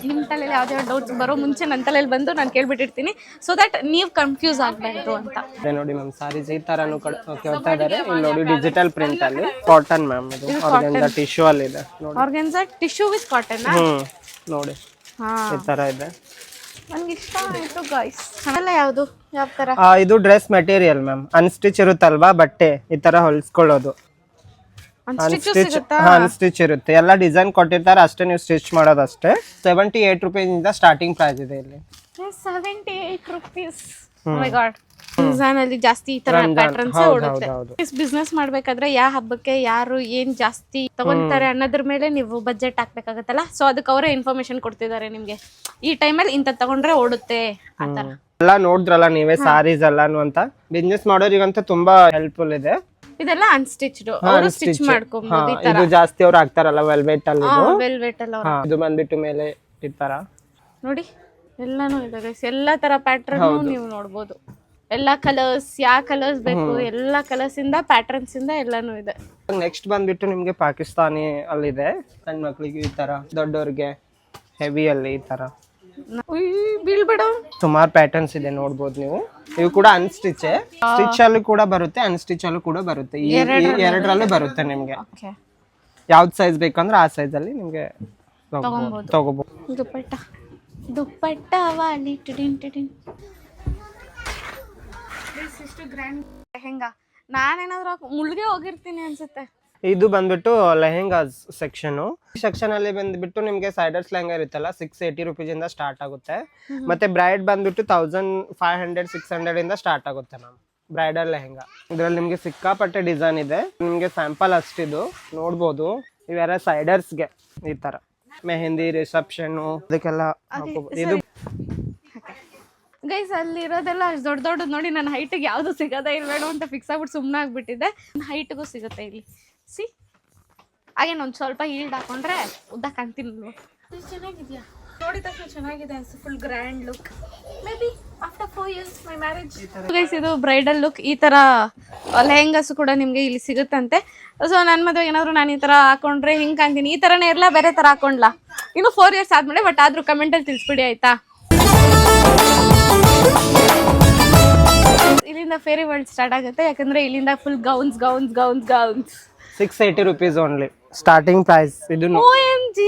ನಿಮ್ ತಲೆಯಲ್ಲಿ ಯಾವ್ದಾವ ಡೌಟ್ಸ್ ಬರೋ ಮುಂಚೆ ನನ್ನ ತಲೆಯಲ್ಲಿ ಬಂದು ನಾನು ಕೇಳ್ಬಿಟ್ಟಿರ್ತೀನಿ, ಸೊ ದಟ್ ನೀವು ಕನ್ಫ್ಯೂಸ್ ಆಗ್ಬಾರ್ದು ಅಂತ. ನೋಡಿ ಮ್ಯಾಮ್, ಸಾರೀಸ್ ಈ ತರನು ಕೇಳ್ತಾ ಇದಾರೆ. ಇಲ್ಲಿ ನೋಡಿ ಡಿಜಿಟಲ್ ಪ್ರಿಂಟ್ ಅಲ್ಲಿ ಕಾಟನ್ ಮ್ಯಾಮ್, ಇದು ಆರ್ಗನ್ಜಾ ಟಿಶ್ಯೂ ಅಲ್ಲಿ ಇದೆ ನೋಡಿ. ಆರ್ಗನ್ಜಾ ಟಿಶ್ಯೂ ವಿತ್ ಕಾಟನ್ ನೋಡಿ, ಈ ತರ ಇದೆ. ನನಗೆ ಇಷ್ಟ ಆಯ್ತು ಗೈಸ್. ಚೆನ್ನಾಗಿಲ್ಲ, ಯಾವುದು ಯಾವ ತರ? ಇದು ಡ್ರೆಸ್ ಮೆಟೀರಿಯಲ್ ಮ್ಯಾಮ್, ಅನ್ಸ್ಟಿಚ್ ಇರುತ್ತಲ್ವಾ ಬಟ್ಟೆ, ಈ ತರ ಹೊಲ್ಸ್ಕೊಳ್ಳೋದು. ಅನ್ಸ್ಟಿಚ್ ಇರುತ್ತೆ, ಎಲ್ಲ ಡಿಸೈನ್ ಕೊಟ್ಟಿರ್ತಾರೆ ಅಷ್ಟೇ, ನೀವು ಸ್ಟಿಚ್ ಮಾಡೋದು ಅಷ್ಟೇ. 78 ರೂಪೀಸ್ ಇಂದ ಸ್ಟಾರ್ಟಿಂಗ್ ಪ್ರೈಸ್ ಇದೆ ಇಲ್ಲಿ. 78 ರೂಪೀಸ್. ಓ ಮೈ ಗಾಡ್, ಡಿಸೈನ್ ಅಲ್ಲಿ ಜಾಸ್ತಿ ಈ ತರ ಪ್ಯಾಟರ್ನ್ಸ್ ಓಡುತ್ತೆ. ಬಿಸ್ನೆಸ್ ಮಾಡ್ಬೇಕಾದ್ರೆ ಯಾವ ಹಬ್ಬಕ್ಕೆ ಯಾರು ಏನ್ ಜಾಸ್ತಿ ತಗೊಂತಾರೆ ಅನ್ನೋದ್ರ ಮೇಲೆ ನೀವು ಬಜೆಟ್ ಹಾಕ್ಬೇಕಾಗತ್ತಲ್ಲ, ಸೊ ಅದಕ್ಕೆ ಅವರೇ ಇನ್ಫಾರ್ಮೇಶನ್ ಕೊಡ್ತಿದ್ದಾರೆ ನಿಮ್ಗೆ, ಈ ಟೈಮಲ್ಲಿ ಇಂತ ತಗೊಂಡ್ರೆ ಓಡುತ್ತೆ ಆತರ. ಎಲ್ಲ ನೋಡಿದ್ರಲ್ಲ ನೀವೇ ಸಾರೀಸ್ ಎಲ್ಲಾನು ಅಂತ. ಬಿಸ್ನೆಸ್ ಮಾಡೋರಿಗಂತೂ ತುಂಬಾ ಹೆಲ್ಪ್ಫುಲ್ ಇದೆ. ಇದೆಲ್ಲ ಅನ್ಸ್ಟಿಚ್ಡ್, ಅವರು ಸ್ಟಿಚ್ ಮಾಡ್ಕೊಬಹುದು. ಈ ತರ ಇದು ಜಾಸ್ತಿ ಅವ್ರು ಹಾಕ್ತಾರಲ್ಲ ವೆಲ್ವೆಟ್ ಅಲ್ಲಿ, ವೆಲ್ವೆಟ್ ಅಲ್ಲಿ ಇದು ಬಂದ್ಬಿಟ್ಟು ಮೇಲೆ ಈ ತರ ನೋಡಿ ಎಲ್ಲಾನು ಇದೆ ಗೈಸ್, ಎಲ್ಲಾ ತರ ಪ್ಯಾಟರ್ನ್ ನೀವು ನೋಡಬಹುದು. ಎಲ್ಲಾ ಕಲರ್ಸ್, ಯಾವ ಕಲರ್ಸ್ ಬೇಕು ಎಲ್ಲಾ ಕಲರ್ಸ್ ಇಂದ ಪ್ಯಾಟರ್ನ್ಸ್ ಇಂದ ಎಲ್ಲಾನು ಇದೆ. ನೆಕ್ಸ್ಟ್ ಬಂದ್ಬಿಟ್ಟು ನಿಮ್ಗೆ ಪಾಕಿಸ್ತಾನಿ ಅಲ್ಲಿದೆ, ಸಣ್ಣ ಮಕ್ಳಿಗೆ ಈ ತರ, ದೊಡ್ಡವ್ರಿಗೆ ಹೆವಿ ಅಲ್ಲಿ ಈ ತರ ಬೀಳ್ಬೇಡ. ಸುಮಾರು ಪ್ಯಾಟರ್ನ್ಸ್ ಇದೆ ನೋಡ್ಬೋದು ನೀವು. ಇವು ಕೂಡ ಅನ್ಸ್ಟಿಚ್, ಸ್ಟಿಚ್ ಅಲ್ಲಿ ಕೂಡ ಬರುತ್ತೆ, ಅನ್ಸ್ಟಿಚ್ ಅಲ್ಲೂ ಕೂಡ ಬರುತ್ತೆ. ಈ ಎರಡರಲ್ಲೂ ಬರುತ್ತೆ ನಿಮ್ಗೆ. ಯಾವ್ದು ಸೈಜ್ ಬೇಕಂದ್ರೆ ಆ ಸೈಜ್ ಅಲ್ಲಿ ನಿಮ್ಗೆ ತಗೋಬಹುದು. ದುಪ್ಪಟ್ಟ ವಾಲಿ ಟಿಡಿನ್ ಟಿಡಿನ್. ಇಷ್ಟು ಗ್ರ್ಯಾಂಡ್ ಲೆಹೆಂಗಾ, ನಾನೇನಾದ್ರೂ ಮುಳ್ಗೆ ಹೋಗಿರ್ತೀನಿ ಅನ್ಸುತ್ತೆ. ಇದು ಬಂದ್ಬಿಟ್ಟು ಲೆಹೆಂಗಾಸ್ ಸೆಕ್ಷನ್. ಈ ಸೆಕ್ಷನ್ ಅಲ್ಲಿ ಬಂದ್ಬಿಟ್ಟು ನಿಮ್ಗೆ ಸೈಡರ್ಸ್ ಲೆಹಂಗಾ ಇರುತ್ತಲ್ಲ, 680 ರೂಪೀಸ್ ಇಂದ ಸ್ಟಾರ್ಟ್ ಆಗುತ್ತೆ. ಮತ್ತೆ ಬ್ರೈಡ್ ಬಂದ್ಬಿಟ್ಟು 1500-600 ಇಂದ ಸ್ಟಾರ್ಟ್ ಆಗುತ್ತೆ ಮ್ಯಾಮ್, ಬ್ರೈಡಲ್ ಲೆಹೆಂಗಾ. ಇದ್ರಲ್ಲಿ ನಿಮ್ಗೆ ಸಿಕ್ಕಾಪಟ್ಟೆ ಡಿಸೈನ್ ಇದೆ, ನಿಮ್ಗೆ ಸ್ಯಾಂಪಲ್ ಅಷ್ಟಿದು ನೋಡ್ಬೋದು. ಇವೆಲ್ಲ ಸೈಡರ್ಸ್ಗೆ ಈ ತರ ಮೆಹಂದಿ, ರಿಸೆಪ್ಷನ್ ಅದಕ್ಕೆಲ್ಲ ಇದು. ಗೈಸ್, ಅಲ್ಲಿ ಇರೋದೆಲ್ಲ ದೊಡ್ಡ ದೊಡ್ಡದು ನೋಡಿ, ನನ್ನ ಹೈಟಿಗೆ ಯಾವುದು ಸಿಗೋದೇ ಇರಬೇಡ ಅಂತ ಫಿಕ್ಸ್ ಆಗ್ಬಿಟ್ಟು ಸುಮ್ಮನೆ ಆಗ್ಬಿಟ್ಟಿದೆ. ಹೈಟ್ಗೂ ಸಿಗುತ್ತೆ ಇಲ್ಲಿ. ಸಿ ಹಾಗೇನು ಒಂದು ಸ್ವಲ್ಪ ಹೀಲ್ಡ್ ಹಾಕೊಂಡ್ರೆ ಉದ್ದ ಕಾಣ್ತೀನಿ. ಚೆನ್ನಾಗಿದೆಯಾ? ನೋಡಿದ ತಕ್ಷಣ ಚೆನ್ನಾಗಿದೆ ಅನ್ಸುತ್ತೆ, full grand look. May be after 4 years my marriage. Guys, ಇದು ಬ್ರೈಡಲ್ ಲುಕ್. ಈ ಥರ ಲೆಹೆಂಗಾಸು ಕೂಡ ನಿಮಗೆ ಇಲ್ಲಿ ಸಿಗುತ್ತಂತೆ. ಸೊ ನನ್ನ ಮದುವೆಗೆ ಏನಾದ್ರು ನಾನು ಈ ಥರ ಹಾಕೊಂಡ್ರೆ ಹಿಂಗೆ ಕಾಣ್ತೀನಿ, ಈ ಥರನೇ ಇರಲ್ಲ ಬೇರೆ ಥರ ಹಾಕೊಂಡ್ಲಾ? ಇನ್ನು 4 years ಆದ್ಮೇಲೆ, ಬಟ್ ಆದರೂ ಕಮೆಂಟಲ್ಲಿ ತಿಳಿಸ್ಬಿಡಿ ಆಯ್ತಾ. ಇಲ್ಲಿಂದ ಫೇರಿ ವರ್ಲ್ಡ್ ಸ್ಟಾರ್ಟ್ ಆಗುತ್ತೆ, ಯಾಕಂದ್ರೆ ಇಲ್ಲಿಂದ full gowns gowns gowns gowns. 680 rupees only starting price. ಇದು OMG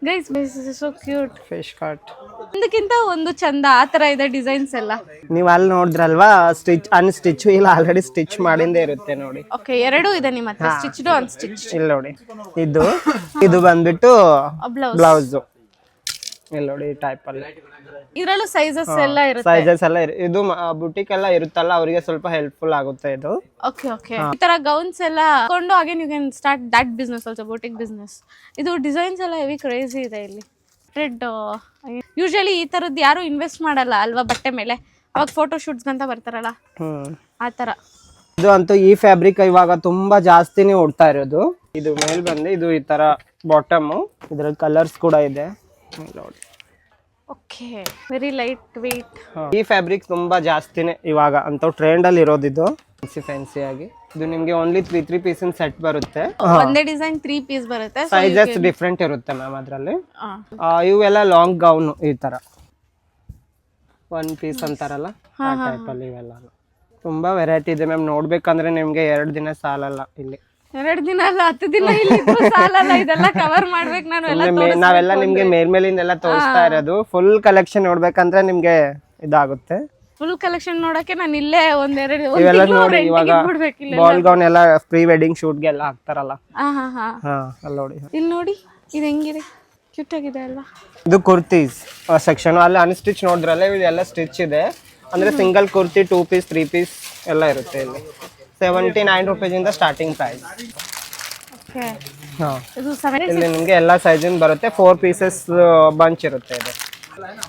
guys, this is so cute. Fish cut ಒಂದಕ್ಕಿಂತ ಒಂದು ಚಂದ, ಆ ತರ ಇದೆ ಡಿಸೈನ್ಸ್ ಎಲ್ಲ. ನೀವು ಅಲ್ಲಿ ನೋಡಿದ್ರಲ್ವಾ, ಸ್ಟಿಚ್ ಅನ್ಸ್ಟಿಚ್, ಇಲ್ಲ ಆಲ್ರೆಡಿ ಸ್ಟಿಚ್ ಮಾಡಿಂದೇ ಇರುತ್ತೆ ನೋಡಿ. ಓಕೆ, ಎರಡೂ ಇದೆ ನಿಮ್ಮ ಹತ್ರ, ಸ್ಟಿಚ್ಡ್ ಅನ್ಸ್ಟಿಚ್. ಇಲ್ಲಿ ನೋಡಿ, ಇದು ಬಂದ್ಬಿಟ್ಟು ಬ್ಲೌಸ್. ಇಲ್ಲಿ ನೋಡಿ ಈ ಟೈಪ್ ಅಲ್ಲಿ. ಇದರಲ್ಲೂ ಸೈಜಸ್ ಎಲ್ಲ ಇರುತ್ತೆ. ಸೈಜಸ್ ಎಲ್ಲ ಇದು ಬುಟಿಕ್ ಎಲ್ಲ ಇರುತ್ತಲ್ಲ, ಅವರಿಗೆ ಸ್ವಲ್ಪ ಹೆಲ್ಪ್ಫುಲ್ ಆಗುತ್ತೆ ಇದು. ಓಕೆ ಓಕೆ, ಈ ತರ ಗೌನ್ಸ್ ಎಲ್ಲ ಕೊಂಡು again you can start that business also, boutique business. ಇದು ಡಿಸೈನ್ಸ್ ಎಲ್ಲ ಹೆವಿ ಕ್ರೇಜಿ ಇದೆ ಇಲ್ಲಿ. ರೆಡ್ ಯೂಶಲಿ ಈ ತರದ್ದು ಯಾರು ಇನ್ವೆಸ್ಟ್ ಮಾಡಲ್ಲ ಅಲ್ವಾ ಬಟ್ಟೆ ಮೇಲೆ, ಅವಾಗ ಫೋಟೋ ಶೂಟ್ಸ್ ಅಂತ ಬರ್ತಾರಲ್ಲ ಆ ತರ. ಇದು ಅಂತೂ ಈ ಫ್ಯಾಬ್ರಿಕ್ ಇವಾಗ ತುಂಬಾ ಜಾಸ್ತಿನೇ ಓಡ್ತಾ ಇರೋದು. ಇದು ಮೇಲ್ ಬಂದು ಇದು ಈ ತರ ಬಾಟಮು, ಇದ್ರಲ್ಲಿ ಕಲರ್ಸ್ ಕೂಡ ಇದೆ ನೋಡಿ. Okay, very light weight. ಈ ಫ್ಯಾಬ್ರಿಕ್ ತುಂಬಾ ಜಾಸ್ತಿನೇ ಇವಾಗ ಅಂತ ಟ್ರೆಂಡ್ ಅಲ್ಲಿ ಇರೋದಿದು, ಫ್ಯಾನ್ಸಿ ಆಗಿ. ಇದು ನಿಮ್ಗೆ ಓನ್ಲಿ ತ್ರೀ ಪೀಸ್ ಸೆಟ್ ಬರುತ್ತೆ. ಒಂದೇ ಡಿಸೈನ್ 3 ಪೀಸ್ ಬರುತ್ತೆ. ಸೈಜಸ್ ಡಿಫ್ರೆಂಟ್ ಇರುತ್ತೆ ಮ್ಯಾಮ್ ಅದ್ರಲ್ಲಿ. ಇವೆಲ್ಲ ಲಾಂಗ್ ಗೌನ್ ಈ ತರ 1 ಪೀಸ್ ಅಂತಾರಲ್ಲ ಆ ಟೈಪ್ ಅಲ್ಲಿ ಇವೆಲ್ಲ ತುಂಬಾ ವೆರೈಟಿ ಇದೆ ಮ್ಯಾಮ್. ನೋಡ್ಬೇಕಂದ್ರೆ ನಿಮ್ಗೆ 2 ದಿನ ಸಾಲಲ್ಲ ಇಲ್ಲಿ. 2 ದಿನ ಅಲ್ಲ 10 ದಿನ ಇಲ್ಲಿ ಸಾಲಲ್ಲ. ಇದೆಲ್ಲ ಕವರ್ ಮಾಡ್ಬೇಕು ನಾನು. ನಾವೆಲ್ಲ ನಿಮ್ಗೆ ಮೇಲ್ಮೇಲಿಂದೆಲ್ಲ ತೋರಿಸ್ತಾ ಇರೋದು. ಫುಲ್ ಕಲೆಕ್ಷನ್ ನೋಡ್ಬೇಕಂದ್ರೆ ನಿಮ್ಗೆ ಇದಾಗುತ್ತೆ. ಫುಲ್ ಕಲೆಕ್ಷನ್ ನೋಡಕ್ಕೆ ನಾನು ಇಲ್ಲೇ ಒಂದೆರಡು ಇವೆಲ್ಲ ನೋಡಿ. ಇವಾಗ ಬಾಲ್ ಗೌನ್ ಎಲ್ಲ ಪ್ರೀ ವೆಡ್ಡಿಂಗ್ ಶೂಟ್ ಗೆ ಎಲ್ಲ ಹಾಕ್ತಾರಲ್ಲ. ಅಲ್ಲಿ ನೋಡಿ. ಇಲ್ಲಿ ನೋಡಿ ಇದು ಹೆಂಗಿದೆ, ಕ್ಯೂಟ್ ಆಗಿದೆ ಅಲ್ವಾ. ಇದು ಕುರ್ತೀಸ್ ಸೆಕ್ಷನ್ ಅಲ್ಲಿ ಅನ್ಸ್ಟಿಚ್ ನೋಡಿದ್ರಲ್ಲ, ಇದೆಲ್ಲ ಸ್ಟಿಚ್ ಇದೆ. ಅಂದ್ರೆ ಸಿಂಗಲ್ ಕುರ್ತಿ 2 ಪೀಸ್ 3 ಪೀಸ್ ಎಲ್ಲ ಇರುತ್ತೆ ಇಲ್ಲಿ. 79 rupees ಇಂದ ಸ್ಟಾರ್ಟಿಂಗ್ ಪ್ರೈಸ್. ಇಲ್ಲಿ ನಿಮ್ಗೆ ಎಲ್ಲಾ ಸೈಜಿನ ಬರುತ್ತೆ. 4 ಪೀಸಸ್ ಬಂಚ್ ಇರುತ್ತೆ. ಇದು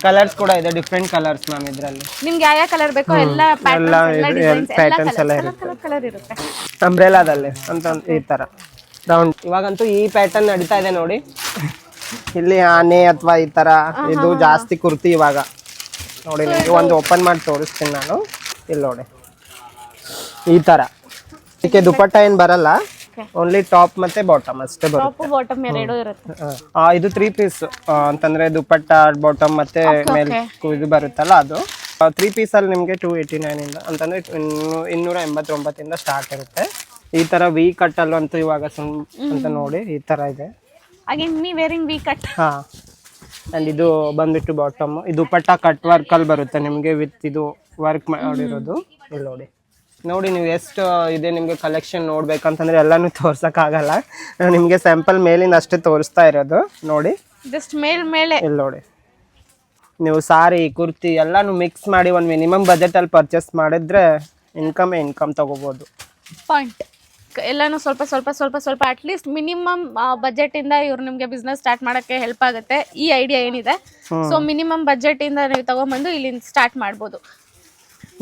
ಕಲರ್ಸ್ ಕೂಡ ಇದೆ, ಡಿಫ್ರೆಂಟ್ ಕಲರ್ಸ್ ಮ್ಯಾಮ್ ಇದ್ರಲ್ಲಿ. ನಿಮ್ಗೆ ಯಾವ ಕಲರ್ ಬೇಕೋ ಎಲ್ಲ ಪ್ಯಾಟರ್ನ್ಸ್ ಎಲ್ಲ ಇರುತ್ತೆ. ಅಂಬ್ರೆಲಾದಲ್ಲಿ ಅಂತ ಈ ತರ ರೌಂಡ್. ಇವಾಗಂತೂ ಈ ಪ್ಯಾಟರ್ನ್ ನಡೀತಾ ಇದೆ ನೋಡಿ. ಇಲ್ಲಿ ಆನೆ ಅಥವಾ ಈ ತರ ಇದು ಜಾಸ್ತಿ ಕುರ್ತಿ ಇವಾಗ ನೋಡಿ. ನಿಮ್ಗೆ ಒಂದು ಓಪನ್ ಮಾಡಿ ತೋರಿಸ್ತೀನಿ ನಾನು. ಇಲ್ಲಿ ನೋಡಿ ಈ ತರ. ಇದಕ್ಕೆ ದುಪಟ್ಟ ಏನ್ ಬರಲ್ಲ, ಓನ್ಲಿ ಟಾಪ್ ಮತ್ತೆ ಬಾಟಮ್ ಅಷ್ಟೇ ಬರುತ್ತೆ. ಬಾಟಮ್ ಎರಡು ಇರುತ್ತೆ. ಇದು 3 ಪೀಸ್ ಅಂತಂದ್ರೆ ದುಪಟ್ಟ, ಬಾಟಮ್ ಮತ್ತೆ ಮೇಲೆ ಇದು ಬರುತ್ತಲ್ಲ ಅದು. 3 ಪೀಸ್ ಅಲ್ಲಿ ನಿಮ್ಗೆ 289 ಇಂದ ಅಂತಂದ್ರೆ 289 ಇಂದ ಸ್ಟಾರ್ಟ್ ಇರುತ್ತೆ. ಈ ತರ ವಿ ಕಟ್ ಅಲ್ಲೂ ಅಂತೂ ಇವಾಗ ಅಂತ ನೋಡಿ ಈ ತರ ಇದೆ. Again me wearing V cut. And ಇದು ಬಂದ್ಬಿಟ್ಟು ಬಾಟಮ್. ಇದು ದುಪಟ್ಟ ಕಟ್ ವರ್ಕ್ ಅಲ್ಲಿ ಬರುತ್ತೆ ನಿಮ್ಗೆ ವಿತ್ ಇದು ವರ್ಕ್ ಮಾಡಿರೋದು. ಇಲ್ಲಿ ನೋಡಿ ನೋಡಿ ನೀವು ಎಷ್ಟು ಇದೆ ನಿಮ್ಗೆ ಕಲೆಕ್ಷನ್ ನೋಡ್ಬೇಕಂತಂದ್ರೆ ಎಲ್ಲಾನು ತೋರ್ಸಕ್ ಆಗಲ್ಲ. ನಿಮ್ಗೆ ಸ್ಯಾಂಪಲ್ ಮೇಲಿಂದ ಅಷ್ಟೇ ತೋರಿಸ್ತಾ ಇರೋದು ನೋಡಿ. ಜಸ್ಟ್ ಮೇಲೆ ಇಲ್ಲಿ ನೋಡಿ. ನೀವು ಸಾರಿ ಕುರ್ತಿ ಎಲ್ಲಾನು ಮಿಕ್ಸ್ ಮಾಡಿ ಒಂದು ಮಿನಿಮಮ್ ಬಜೆಟ್ ಅಲ್ಲಿ ಪರ್ಚೇಸ್ ಮಾಡಿದ್ರೆ ಇನ್ಕಮ್ ತಗೋಬಹುದು. ಪಾಯಿಂಟ್ ಎಲ್ಲಾನು ಸ್ವಲ್ಪ ಸ್ವಲ್ಪ ಸ್ವಲ್ಪ ಸ್ವಲ್ಪ ಅಟ್ಲೀಸ್ಟ್ ಮಿನಿಮಮ್ ಬಜೆಟ್ ಇಂದ ಇವ್ರು ನಿಮ್ಗೆ ಬಿಸ್ನೆಸ್ ಸ್ಟಾರ್ಟ್ ಮಾಡಕ್ಕೆ ಹೆಲ್ಪ್ ಆಗುತ್ತೆ. ಈ ಐಡಿಯಾ ಏನಿದೆ, ಸೊ ಮಿನಿಮಮ್ ಬಜೆಟ್ ಇಂದ ನೀವು ತಗೊಂಡ್ಬಂದು ಇಲ್ಲಿ ಸ್ಟಾರ್ಟ್ ಮಾಡ್ಬೋದು.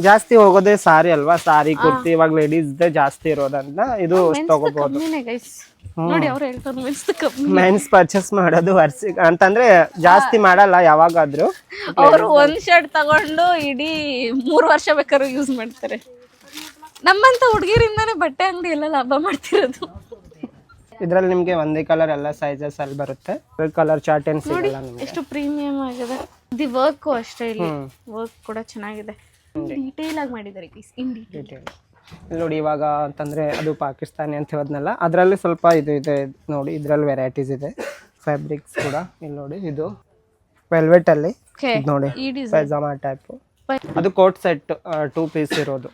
ಜಾಸ್ತಿ ಹೋಗೋದೇ ಸಾರಿ ಅಲ್ವಾ, ಸಾರಿ ಕುರ್ತಿ ಇವಾಗ ಲೇಡೀಸ್ ಜಾಸ್ತಿ ಇರೋದ್ರಿಂದ ಇದು ತಗೋಬಹುದು. ನೋಡಿ ಅವ್ರು ಹೇಳ್ತಾರೆ ಮೆನ್ಸ್ ಪರ್ಚೇಸ್ ಮಾಡೋದು ವರ್ಷಕ್ಕೆ ಅಂತಂದ್ರೆ ಜಾಸ್ತಿ ಮಾಡಲ್ಲ, ಯಾವಾಗಾದ್ರೂ. ಅವರು ಒಂದ್ ಶರ್ಟ್ ತಗೊಂಡು ಇಡೀ 3 ವರ್ಷ ಬೇಕಾದ್ರೂ ಯೂಸ್ ಮಾಡ್ತಾರೆ. ನಮ್ಮಂತ ಹುಡುಗಿರಿಂದಾನೇ ಬಟ್ಟೆ ಅಂಗಡಿ ಎಲ್ಲ ಲಾಭ ಮಾಡ್ತಿರೋದು. ಇದ್ರಲ್ಲಿ ನಿಮ್ಗೆ ಒಂದೇ ಕಲರ್ ಎಲ್ಲ ಸೈಜಸ್ ಅಲ್ಲಿ ಬರುತ್ತೆ. ಕಲರ್ ಚಾರ್ಟ್ ಏನ್ ಸಿಗಲ್ಲ ನಿಮ್ಗೆ. ಎಷ್ಟು ಪ್ರೀಮಿಯಂ ಆಗಿದೆ. ದಿ ವರ್ಕ್ ಅಷ್ಟೇ, ಇಲ್ಲಿ ವರ್ಕ್ ಕೂಡ ಚೆನ್ನಾಗಿದೆ. ಡೀಟೇಲ್ ಆಗಿ ಮಾಡಿದ್ದಾರೆ ಇನ್ ಡೀಟೇಲ್. ನೋಡಿ ಇವಾಗ ಅಂತಂದ್ರೆ ಅದು ಪಾಕಿಸ್ತಾನಿ ಅಂತ ಹೇಳಿದ್ನಲ್ಲ, ಅದರಲ್ಲಿ ಸ್ವಲ್ಪ ಇದು ಇದೆ ನೋಡಿ. ಇದ್ರಲ್ಲಿ ವೆರೈಟೀಸ್ ಇದೆ ಫ್ಯಾಬ್ರಿಕ್ಸ್ ಕೂಡ. ಇಲ್ಲಿ ನೋಡಿ ಇದು ವೆಲ್ವೆಟ್ ಅಲ್ಲಿ ನೋಡಿ ಪೈಜಾಮಾ ಟೈಪ್. ಅದು ಕೋಟ್ ಸೆಟ್ 2 ಪೀಸ್ ಇರೋದು.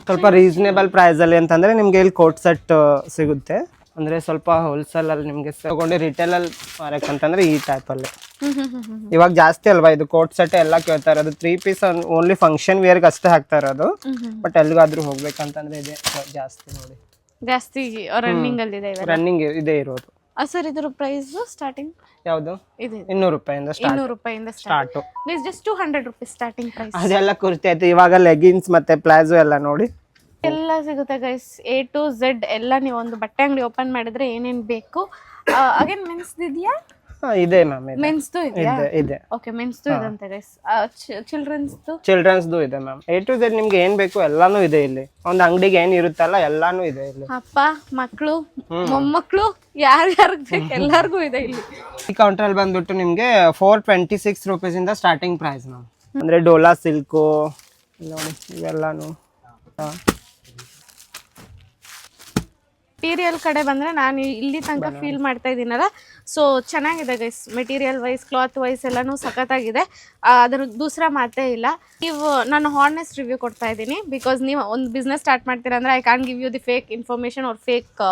ಸ್ವಲ್ಪ ರೀಸನೇಬಲ್ ಪ್ರೈಸ್ ಅಲ್ಲಿ ಅಂತಂದ್ರೆ ನಿಮ್ಗೆ ಇಲ್ಲಿ ಕೋಟ್ ಸೆಟ್ ಸಿಗುತ್ತೆ. ಅಂದ್ರೆ ಸ್ವಲ್ಪ ಹೋಲ್ಸೇಲ್ ಅಲ್ಲಿ ನಿಮ್ಗೆ ತಗೊಂಡು ರಿಟೇಲ್ ಅಲ್ಲಿ ಮಾರಕ್ಕಂತಂದ್ರೆ ಈ ಟೈಪ್ ಅಲ್ಲಿ. ಇವಾಗ ಜಾಸ್ತಿ ಅಲ್ವಾ ಇದು ಕೋಟ್ ಸೆಟ್ ಎಲ್ಲ ಕೇಳ್ತಾ ಇರೋದು. 3 ಪೀಸ್ ಓನ್ಲಿ ಫಂಕ್ಷನ್ ವೇರ್ಗೆ ಅಷ್ಟೇ ಹಾಕ್ತಾ ಇರೋದು. ಬಟ್ ಎಲ್ಲಿಗಾದ್ರೂ ಹೋಗ್ಬೇಕಂತಂದ್ರೆ ಇದೆ ಜಾಸ್ತಿ ನೋಡಿ. ಜಾಸ್ತಿ ರನ್ನಿಂಗ್ ಅಲ್ಲಿ ಇದೆ, ರನ್ನಿಂಗ್ ಇದೆ ಇರೋದು. ಸರ್ ಇದ್ರ ಪ್ರೈಸ್ ಸ್ಟಾರ್ಟಿಂಗ್ ಯಾವುದು? ಇದೆ 200 ರೂಪಾಯಿಂದ start. Just 200 rupees starting price. ಅದೆಲ್ಲ ಕುರ್ತಿ ಆಯ್ತು. ಇವಾಗ ಲೆಗಿನ್ಸ್ ಮತ್ತೆ ಪ್ಲಾಜೋ ಎಲ್ಲ ನೋಡಿ ಎಲ್ಲ ಸಿಗುತ್ತೆ ಗೈಸ್. A to Z ಎಲ್ಲ ನೀವು ಒಂದು ಬಟ್ಟೆ ಅಂಗಡಿ ಓಪನ್ ಮಾಡಿದ್ರೆ ಏನೇನ್ ಬೇಕು. ಅಗೇನ್ ಮೆನ್ಸ್ ಇದೆಯಾ? ಇದೆ ಮ್ಯಾಮ್. ಮೆನ್ಸ್ದು ಇದೆಯಾ? ಇದೆ. ಓಕೆ, ಮೆನ್ಸ್ದು ಇದೆ ಅಂತ ಗೈಸ್. ಚಿಲ್ಡ್ರನ್ಸ್ದು ಇದೆ ಮ್ಯಾಮ್. A to Z ನಿಮ್ಗೆ ಏನ್ ಬೇಕು ಎಲ್ಲಾನು ಇದೆ ಇಲ್ಲಿ. ಒಂದು ಅಂಗಡಿಗೆ ಏನ್ ಇರುತ್ತಲ್ಲ ಎಲ್ಲಾನು ಇದೆ ಇಲ್ಲಿ. ಅಪ್ಪ ಮಕ್ಕಳು ಮೊಮ್ಮಕ್ಕಳು ಯಾರ್ಯಾರಿಗೆ ಬೇಕು ಎಲ್ಲಾರ್ಗೂ ಇದೆ ಇಲ್ಲಿ. ಈ ಕೌಂಟರ್ ಅಲ್ಲಿ ಬಂದ್ಬಿಟ್ಟು ನಿಮ್ಗೆ 426 ರೂಪೀಸ್ ಇಂದ ಸ್ಟಾರ್ಟಿಂಗ್ ಪ್ರೈಸ್ ಮ್ಯಾಮ್. ಅಂದ್ರೆ ಡೋಲಾ ಸಿಲ್ಕು ನೋಡಿ ಇವೆಲ್ಲಾನು. ಮೆಟೀರಿಯಲ್ ಕಡೆ ಬಂದರೆ ನಾನು ಇಲ್ಲಿ ತನಕ ಫೀಲ್ ಮಾಡ್ತಾ ಇದ್ದೀನಲ್ಲ, ಸೊ ಚೆನ್ನಾಗಿದೆ guys. Material wise, cloth wise ಎಲ್ಲನೂ ಸಖತ್ತಾಗಿದೆ. ಅದ್ರ ದೂಸರ ಮಾತೇ ಇಲ್ಲ. ನೀವು ನಾನು ಹಾನೆಸ್ಟ್ ರಿವ್ಯೂ ಕೊಡ್ತಾ ಇದ್ದೀನಿ. ಬಿಕಾಸ್ ನೀವು ಒಂದು ಬಿಸ್ನೆಸ್ ಸ್ಟಾರ್ಟ್ ಮಾಡ್ತೀರಾ ಅಂದರೆ I can give you the fake information or fake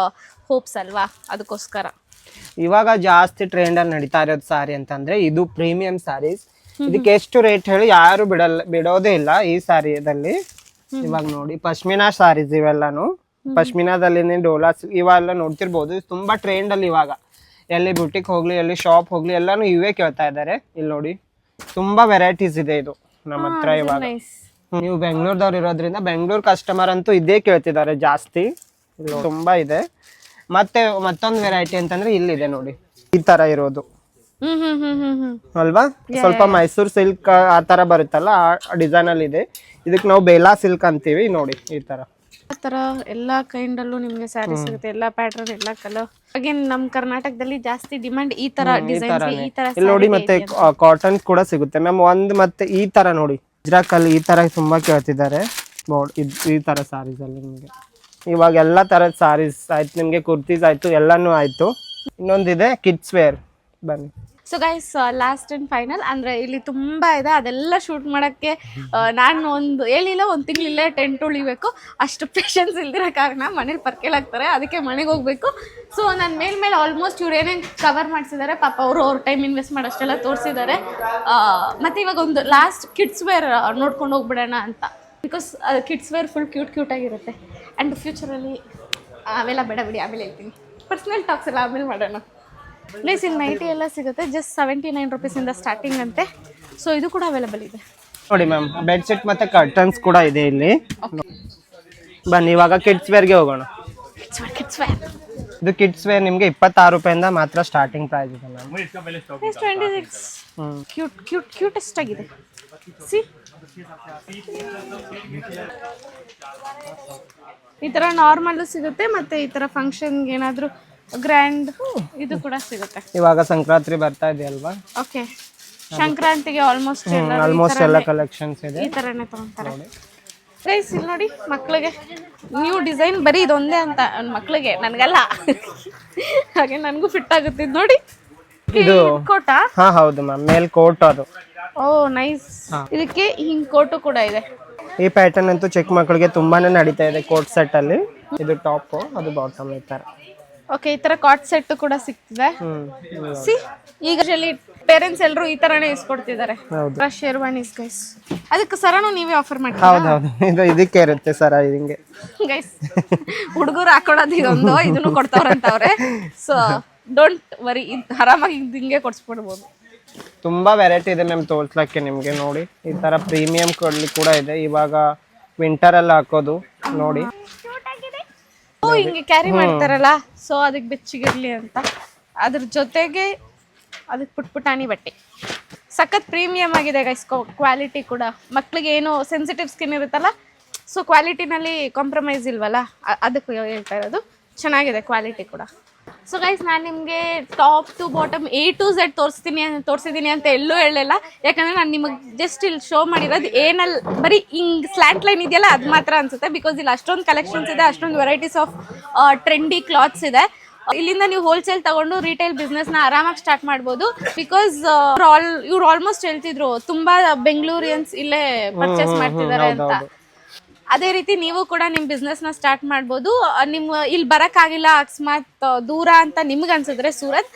hopes ಅಲ್ವಾ, ಅದಕ್ಕೋಸ್ಕರ. ಇವಾಗ ಜಾಸ್ತಿ ಟ್ರೆಂಡಲ್ಲಿ ನಡೀತಾ ಇರೋದು ಸಾರಿ ಅಂತಂದರೆ ಇದು ಪ್ರೀಮಿಯಂ ಸ್ಯಾರೀಸ್. ಇದಕ್ಕೆ ಎಷ್ಟು ರೇಟ್ ಹೇಳಿ ಯಾರು ಬಿಡೋದೇ ಇಲ್ಲ ಈ ಸ್ಯಾರಿದಲ್ಲಿ. ಇವಾಗ ನೋಡಿ ಪಶ್ಮಿನಾ ಸ್ಯಾರೀಸ್ ಇವೆಲ್ಲಾನು. ಪಶ್ಮಿನಾದಲ್ಲಿ ಡೋಲಾ ಇವೆಲ್ಲ ನೋಡ್ತಿರ್ಬೋದು. ತುಂಬಾ ಟ್ರೆಂಡ್ ಅಲ್ಲಿ ಇವಾಗ. ಎಲ್ಲಿ ಬ್ಯೂಟಿಕ್ ಹೋಗ್ಲಿ, ಎಲ್ಲಿ ಶಾಪ್ ಹೋಗ್ಲಿ ಎಲ್ಲಾನು ಇವೇ ಕೇಳ್ತಾ ಇದ್ದಾರೆ. ಇಲ್ಲಿ ನೋಡಿ ತುಂಬಾ ವೆರೈಟೀಸ್ ಇದೆ ಇದು ನಮ್ಮ ಹತ್ರ ಇವಾಗ. ನೀವು ಬೆಂಗಳೂರದವ್ರು ಇರೋದ್ರಿಂದ ಬೆಂಗಳೂರು ಕಸ್ಟಮರ್ ಅಂತೂ ಇದೇ ಕೇಳ್ತಿದ್ದಾರೆ ಜಾಸ್ತಿ. ತುಂಬಾ ಇದೆ. ಮತ್ತೆ ಮತ್ತೊಂದು ವೆರೈಟಿ ಅಂತಂದ್ರೆ ಇಲ್ಲಿದೆ ನೋಡಿ ಈ ತರ ಇರೋದು ಅಲ್ವಾ, ಸ್ವಲ್ಪ ಮೈಸೂರ್ ಸಿಲ್ಕ್ ಆ ತರ ಬರುತ್ತಲ್ಲ ಆ ಡಿಸೈನ್ ಅಲ್ಲಿ ಇದೆ. ಇದಕ್ಕೆ ನಾವು ಬೇಲಾ ಸಿಲ್ಕ್ ಅಂತೀವಿ ನೋಡಿ. ಈ ತರ ಎಲ್ಲಾ ಕೈಂಡ್ ಅಲ್ಲೂ ನಿಮ್ಗೆ ಸ್ಯಾರಿ ಸಿಗುತ್ತೆ, ಎಲ್ಲಾ ಪ್ಯಾಟರ್ನ್, ಎಲ್ಲಾ ಕಲರ್. ಅಗೇನ್ ನಮ್ ಕರ್ನಾಟಕದಲ್ಲಿ ಜಾಸ್ತಿ ಡಿಮಾಂಡ್ ಈ ತರ ಡಿಸೈನ್ಸ್, ಈ ತರ ಇಲ್ಲಿ ನೋಡಿ. ಮತ್ತೆ ಕಾಟನ್ ಕೂಡ ಸಿಗುತ್ತೆ ಮ್ಯಾಮ್. ಮತ್ತೆ ಈ ತರ ನೋಡಿ, ಗುಜರಾಕಲ್ಲಿ ಈ ತರ ತುಂಬಾ ಕೇಳ್ತಿದ್ದಾರೆ ನೋಡಿ. ಈ ತರ ಸಾರೀಸ್ ಅಲ್ಲಿ ನಿಮ್ಗೆ ಇವಾಗ ಎಲ್ಲಾ ತರದ ಸಾರೀಸ್ ಆಯ್ತು, ನಿಮ್ಗೆ ಕುರ್ತೀಸ್ ಆಯ್ತು, ಎಲ್ಲಾನು ಆಯ್ತು. ಇನ್ನೊಂದಿದೆ ಕಿಡ್ಸ್ ವೇರ್, ಬನ್ನಿ. So guys, last and final ಅಂದ್ರೆ ಇಲ್ಲಿ ತುಂಬಾ ಇದೆ, ಅದೆಲ್ಲ ಶೂಟ್ ಮಾಡಕ್ಕೆ ನಾನು ಒಂದು ತಿಂಗಳಿಲ್ಲೇ ಟೆಂಟ್ ಉಳಿಬೇಕು. ಅಷ್ಟು ಪೇಷನ್ಸ್ ಇಲ್ದಿರೋ ಕಾರಣ ಮನೇಲಿ ಪರ್ಕೇಲಾಗ್ತಾರೆ, ಅದಕ್ಕೆ ಮನೆಗೆ ಹೋಗ್ಬೇಕು. ಸೊ ನನ್ನ ಮೇಲ್ಮೇಲೆ ಆಲ್ಮೋಸ್ಟ್ ಇವ್ರು ಏನೇನು ಕವರ್ ಮಾಡಿಸಿದ್ದಾರೆ, ಪಾಪ ಅವ್ರ ಟೈಮ್ ಇನ್ವೆಸ್ಟ್ ಮಾಡಿ ಅಷ್ಟೆಲ್ಲ ತೋರಿಸಿದ್ದಾರೆ. ಮತ್ತೆ ಇವಾಗ ಒಂದು ಲಾಸ್ಟ್ ಕಿಡ್ಸ್ ವೇರ್ ನೋಡ್ಕೊಂಡು ಹೋಗ್ಬಿಡೋಣ ಅಂತ. Because kids wear full cute ಆಗಿರುತ್ತೆ. ಆ್ಯಂಡ್ ಫ್ಯೂಚರಲ್ಲಿ ಅವೆಲ್ಲ ಬೇಡ ಬಿಡಿ, ಆಮೇಲೆ ಹೇಳ್ತೀನಿ. ಪರ್ಸ್ನಲ್ ಟಾಕ್ಸ್ ಎಲ್ಲ ಆಮೇಲೆ ಮಾಡೋಣ. ಪ್ಲೀಸ್ ಇಲ್ಲಿ ನೈಟಿ ಎಲ್ಲ ಸಿಗುತ್ತೆ, ಜಸ್ಟ್ 79 ರೂಪೀಸಿಂದ ಸ್ಟಾರ್ಟಿಂಗ್ ಅಂತೆ. ಸೊ ಇದು ಕೂಡ ಅವೈಲೇಬಲ್ ಇದೆ ನೋಡಿ ಮ್ಯಾಮ್. ಬೆಡ್ಶೀಟ್ ಮತ್ತೆ ಕರ್ಟನ್ಸ್ ಕೂಡ ಇದೆ ಇಲ್ಲಿ. ಬನ್ನಿ ಇವಾಗ ಕಿಡ್ಸ್ ವೇರ್ಗೆ ಹೋಗೋಣ. ಇದು ಕಿಡ್ಸ್ ವೇರ್ ನಿಮ್ಗೆ 26 ರೂಪಾಯಿಂದ ಮಾತ್ರ ಸ್ಟಾರ್ಟಿಂಗ್ ಪ್ರೈಸ್ ಇದೆ ಮ್ಯಾಮ್. 26 ಕ್ಯೂಟೆಸ್ಟ್ ಆಗಿದೆ. ಸಿ ಈ ತರ ನಾರ್ಮಲ್ ಸಿಗುತ್ತೆ, ಮತ್ತೆ ಈ ತರ ಫಂಕ್ಷನ್ಗೆ ಏನಾದ್ರು ಗ್ರ್ಯಾಂಡ್ ಇದು ಕೂಡ ಸಿಗುತ್ತೆ. ಇವಾಗ ಸಂಕ್ರಾಂತಿ ಬರ್ತಾ ಇದೆ ಅಲ್ವಾ? ಓಕೆ, ಸಂಕ್ರಾಂತಿಗೆ ಆಲ್ಮೋಸ್ಟ್ ಎಲ್ಲ ಕಲೆಕ್ಷನ್ಸ್ ಇದೆ. ಈ ತರನೇ ತಗೊಂತಾರೆ. ಗೈಸ್ ಇಲ್ಲಿ ನೋಡಿ, ಮಕ್ಕಳಿಗೆ ನ್ಯೂ ಡಿಸೈನ್. ಬರೀ ಇದೊಂದೇ ಅಂತ ಮಕ್ಕಳಿಗೆ, ನನಗಲ್ಲ. ಹಾಗೆ ನನಗೂ ಫಿಟ್ ಆಗುತ್ತೆ ಇದು ನೋಡಿ. ಇದು ಕೋಟಾ? ಹಾ ಹೌದು ಮ್ಯಾಮ್, ಮೇಲ್ ಕೋಟ್ ಅದು. ಓ ನೈಸ್. ಇದಕ್ಕೆ ಹಿಂಗ್ ಕೋಟು ಕೂಡ ಇದೆ. ಈ ಪ್ಯಾಟರ್ನ್ ಅಂತೂ ಚಿಕ್ಕ ಮಕ್ಕಳಿಗೆ ತುಂಬಾನೇ ನಡೀತಾ ಇದೆ ಕೋಟ್ ಸೆಟ್ ಅಲ್ಲಿ. ಇದು ಟಾಪ್, ಅದು ಬಾಟಮ್ ಈ ತರ. ಓಕೆ, ಈ ತರ ಕಾಟ್ ಸೆಟ್ ಕೂಡ ಸಿಗ್ತಿದೆ. ಸಿ ಈಗ ಪೇರೆಂಟ್ಸ್ ಎಲ್ಲರೂ ಈ ತರನೇ ಇಸ್ಕೊಡ್ತಿದ್ದಾರೆ. ಶೇರ್ವಾನೀಸ್ ಗೈಸ್. ಅದಕ್ಕೆ ಸರನು ನೀವೇ ಆಫರ್ ಮಾಡಿ. ಹೌದೌದು, ಇದು ಇದಕ್ಕೆ ಇರುತ್ತೆ ಸರ ಹಿಂಗೆ ಗೈಸ್. ಹುಡುಗರು ಹಾಕೊಳ್ಳೋದು ಇದೊಂದು, ಇದನ್ನು ಕೊಡ್ತಾವ್ರಂತವ್ರೆ. ಸೊ ಡೋಂಟ್ ವರಿ, ಆರಾಮಾಗಿ ಹಿಂಗೆ ಕೊಡ್ಸ್ಬಿಡ್ಬೋದು. ತುಂಬಾ ವೆರೈಟಿ ಇದೆ ಮ್ಯಾಮ್ ತೋರ್ಸ್ಲಕ್ಕೆ ನಿಮ್ಗೆ. ನೋಡಿ ಈ ತರ ಪ್ರೀಮಿಯಂ ಕೊಡ್ಲಿ ಕೂಡ ಇದೆ. ಇವಾಗ ವಿಂಟರ್ ಅಲ್ಲಿ ಹಾಕೋದು ನೋಡಿ. ಹಿಂಗೆ ಕ್ಯಾರಿ ಮಾಡ್ತಾರಲ್ಲ, ಸೊ ಅದಕ್ಕೆ ಬೆಚ್ಚಗಿರ್ಲಿ ಅಂತ. ಅದ್ರ ಜೊತೆಗೆ ಅದಕ್ಕೆ ಪುಟ್ಪುಟಾಣಿ ಬಟ್ಟೆ ಸಖತ್ ಪ್ರೀಮಿಯಂ ಆಗಿದೆ ಗೈಸ್. ಕ್ವಾಲಿಟಿ ಕೂಡ ಮಕ್ಕಳಿಗೆ ಏನು ಸೆನ್ಸಿಟಿವ್ ಸ್ಕಿನ್ ಇರುತ್ತಲ್ಲ, ಸೊ ಕ್ವಾಲಿಟಿನಲ್ಲಿ ಕಾಂಪ್ರಮೈಸ್ ಇಲ್ವಲ್ಲ, ಅದಕ್ಕೆ ಹೇಳ್ತಾ ಇರೋದು. ಚೆನ್ನಾಗಿದೆ ಕ್ವಾಲಿಟಿ ಕೂಡ. ಸೊ ಗೈಸ್, ನಾನು ನಿಮಗೆ top to bottom A to Z ತೋರಿಸಿದ್ದೀನಿ ಅಂತ ಎಲ್ಲೂ ಹೇಳಲಿಲ್ಲ. ಯಾಕಂದರೆ ನಾನು ನಿಮಗೆ ಜಸ್ಟ್ ಇಲ್ಲಿ ಶೋ ಮಾಡಿರೋದು ಏನಲ್ಲಿ ಬರೀ ಹಿಂಗ್ ಸ್ಲ್ಯಾಂಟ್ ಲೈನ್ ಇದೆಯಲ್ಲ ಅದು ಮಾತ್ರ ಅನಿಸುತ್ತೆ. ಬಿಕಾಸ್ ಇಲ್ಲಿ ಅಷ್ಟೊಂದು ಕಲೆಕ್ಷನ್ಸ್ ಇದೆ, ಅಷ್ಟೊಂದು ವೆರೈಟೀಸ್ ಆಫ್ ಟ್ರೆಂಡಿ ಕ್ಲಾತ್ಸ್ ಇದೆ. ಇಲ್ಲಿಂದ ನೀವು ಹೋಲ್ಸೇಲ್ ತಗೊಂಡು ರಿಟೇಲ್ ಬಿಸ್ನೆಸ್ನ ಆರಾಮಾಗಿ ಸ್ಟಾರ್ಟ್ ಮಾಡ್ಬೋದು. ಬಿಕಾಸ್ ಇವ್ರು ಆಲ್ಮೋಸ್ಟ್ ಹೇಳ್ತಿದ್ರು ತುಂಬಾ ಬೆಂಗಳೂರಿಯನ್ಸ್ ಇಲ್ಲೇ ಪರ್ಚೇಸ್ ಮಾಡ್ತಿದ್ದಾರೆ ಅಂತ. ಅದೇ ರೀತಿ ನೀವು ಕೂಡ ನಿಮ್ಮ ಬಿಸ್ನೆಸ್ನ ಸ್ಟಾರ್ಟ್ ಮಾಡ್ಬೋದು. ನಿಮ್ಮ ಇಲ್ಲಿ ಬರೋಕ್ಕಾಗಿಲ್ಲ, ಅಕಸ್ಮಾತ್ ದೂರ ಅಂತ ನಿಮ್ಗೆ ಅನ್ಸಿದ್ರೆ Surat,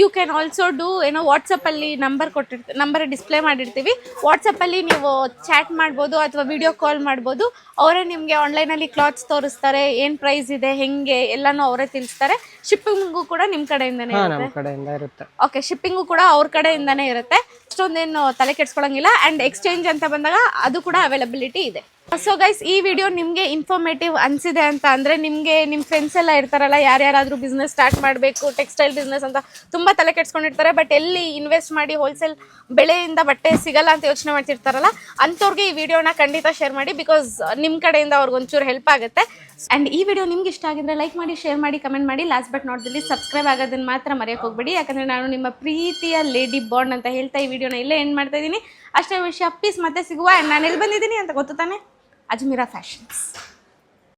you can also do ವಾಟ್ಸಪ್ಪಲ್ಲಿ ನಂಬರ್ ಡಿಸ್ಪ್ಲೇ ಮಾಡಿರ್ತೀವಿ. ವಾಟ್ಸಪ್ಪಲ್ಲಿ ನೀವು ಚಾಟ್ ಮಾಡ್ಬೋದು ಅಥವಾ ವಿಡಿಯೋ ಕಾಲ್ ಮಾಡ್ಬೋದು. ಅವರೇ ನಿಮಗೆ ಆನ್ಲೈನಲ್ಲಿ ಕ್ಲಾತ್ಸ್ ತೋರಿಸ್ತಾರೆ, ಏನು ಪ್ರೈಸ್ ಇದೆ, ಹೆಂಗೆ ಎಲ್ಲನೂ ಅವರೇ ತಿಳಿಸ್ತಾರೆ. ಶಿಪ್ಪಿಂಗು ಕೂಡ ನಿಮ್ಮ ಕಡೆಯಿಂದನೇ ಇರುತ್ತೆ. ಓಕೆ, ಶಿಪ್ಪಿಂಗು ಕೂಡ ಅವ್ರ ಕಡೆಯಿಂದನೇ ಇರುತ್ತೆ. ಅಷ್ಟೊಂದೇನು ತಲೆ ಕೆಡ್ಸ್ಕೊಳಂಗಿಲ್ಲ. ಆ್ಯಂಡ್ ಎಕ್ಸ್ಚೇಂಜ್ ಅಂತ ಬಂದಾಗ ಅದು ಕೂಡ ಅವೈಲಬಿಲಿಟಿ ಇದೆ. ಸೊ ಗೈಸ್, ಈ ವಿಡಿಯೋ ನಿಮಗೆ ಇನ್ಫಾರ್ಮೇಟಿವ್ ಅನಿಸಿದೆ ಅಂತ ಅಂದರೆ, ನಿಮಗೆ ನಿಮ್ಮ ಫ್ರೆಂಡ್ಸ್ ಎಲ್ಲ ಇರ್ತಾರಲ್ಲ, ಯಾರ್ಯಾರಾದರೂ ಬಿಸ್ನೆಸ್ ಸ್ಟಾರ್ಟ್ ಮಾಡಬೇಕು, ಟೆಕ್ಸ್ಟೈಲ್ ಬಿಸ್ನೆಸ್ ಅಂತ ತುಂಬ ತಲೆ ಕೆಡ್ಸ್ಕೊಂಡಿರ್ತಾರೆ. ಬಟ್ ಎಲ್ಲಿ ಇನ್ವೆಸ್ಟ್ ಮಾಡಿ ಹೋಲ್ಸೇಲ್ ಬೆಳೆಯಿಂದ ಬಟ್ಟೆ ಸಿಗಲ್ಲ ಅಂತ ಯೋಚನೆ ಮಾಡ್ತಿರ್ತಾರಲ್ಲ, ಅಂಥವ್ರಿಗೆ ಈ ವಿಡಿಯೋನ ಖಂಡಿತ ಶೇರ್ ಮಾಡಿ. ಬಿಕಾಸ್ ನಿಮ್ಮ ಕಡೆಯಿಂದ ಅವ್ರಿಗೊಂಚೂರು ಹೆಲ್ಪ್ ಆಗುತ್ತೆ. ಆ್ಯಂಡ್ ಈ ವಿಡಿಯೋ ನಿಮ್ಗೆ ಇಷ್ಟ ಆಗಿದ್ರೆ ಲೈಕ್ ಮಾಡಿ, ಶೇರ್ ಮಾಡಿ, ಕಮೆಂಟ್ ಮಾಡಿ. ಲಾಸ್ಟ್ ಬಟ್ ನಾಟ್ ದಲ್ಲಿ ಸಬ್ಸ್ಕ್ರೈಬ್ ಆಗೋದನ್ನು ಮಾತ್ರ ಮರೆಯೋಕೆ ಹೋಗ್ಬೇಡಿ. ಯಾಕಂದರೆ ನಾನು ನಿಮ್ಮ ಪ್ರೀತಿಯ ಲೇಡಿ ಬಾಂಡ್ ಅಂತ ಹೇಳ್ತಾ ಈ ವಿಡಿಯೋನ ಇಲ್ಲೇ ಎಂಡ್ ಮಾಡ್ತಾ ಇದ್ದೀನಿ. ಅಷ್ಟೇ ವಿಷಯ, ಪೀಸ್ ಮತ್ತೆ ಸಿಗುವ. ಆ್ಯಂಡ್ ನಾನು ಎಲ್ಲಿ ಬಂದಿದ್ದೀನಿ ಅಂತ ಗೊತ್ತು ತಾನೆ? ಅಜ್ಮೀರಾ ಫ್ಯಾಷನ್ಸ್.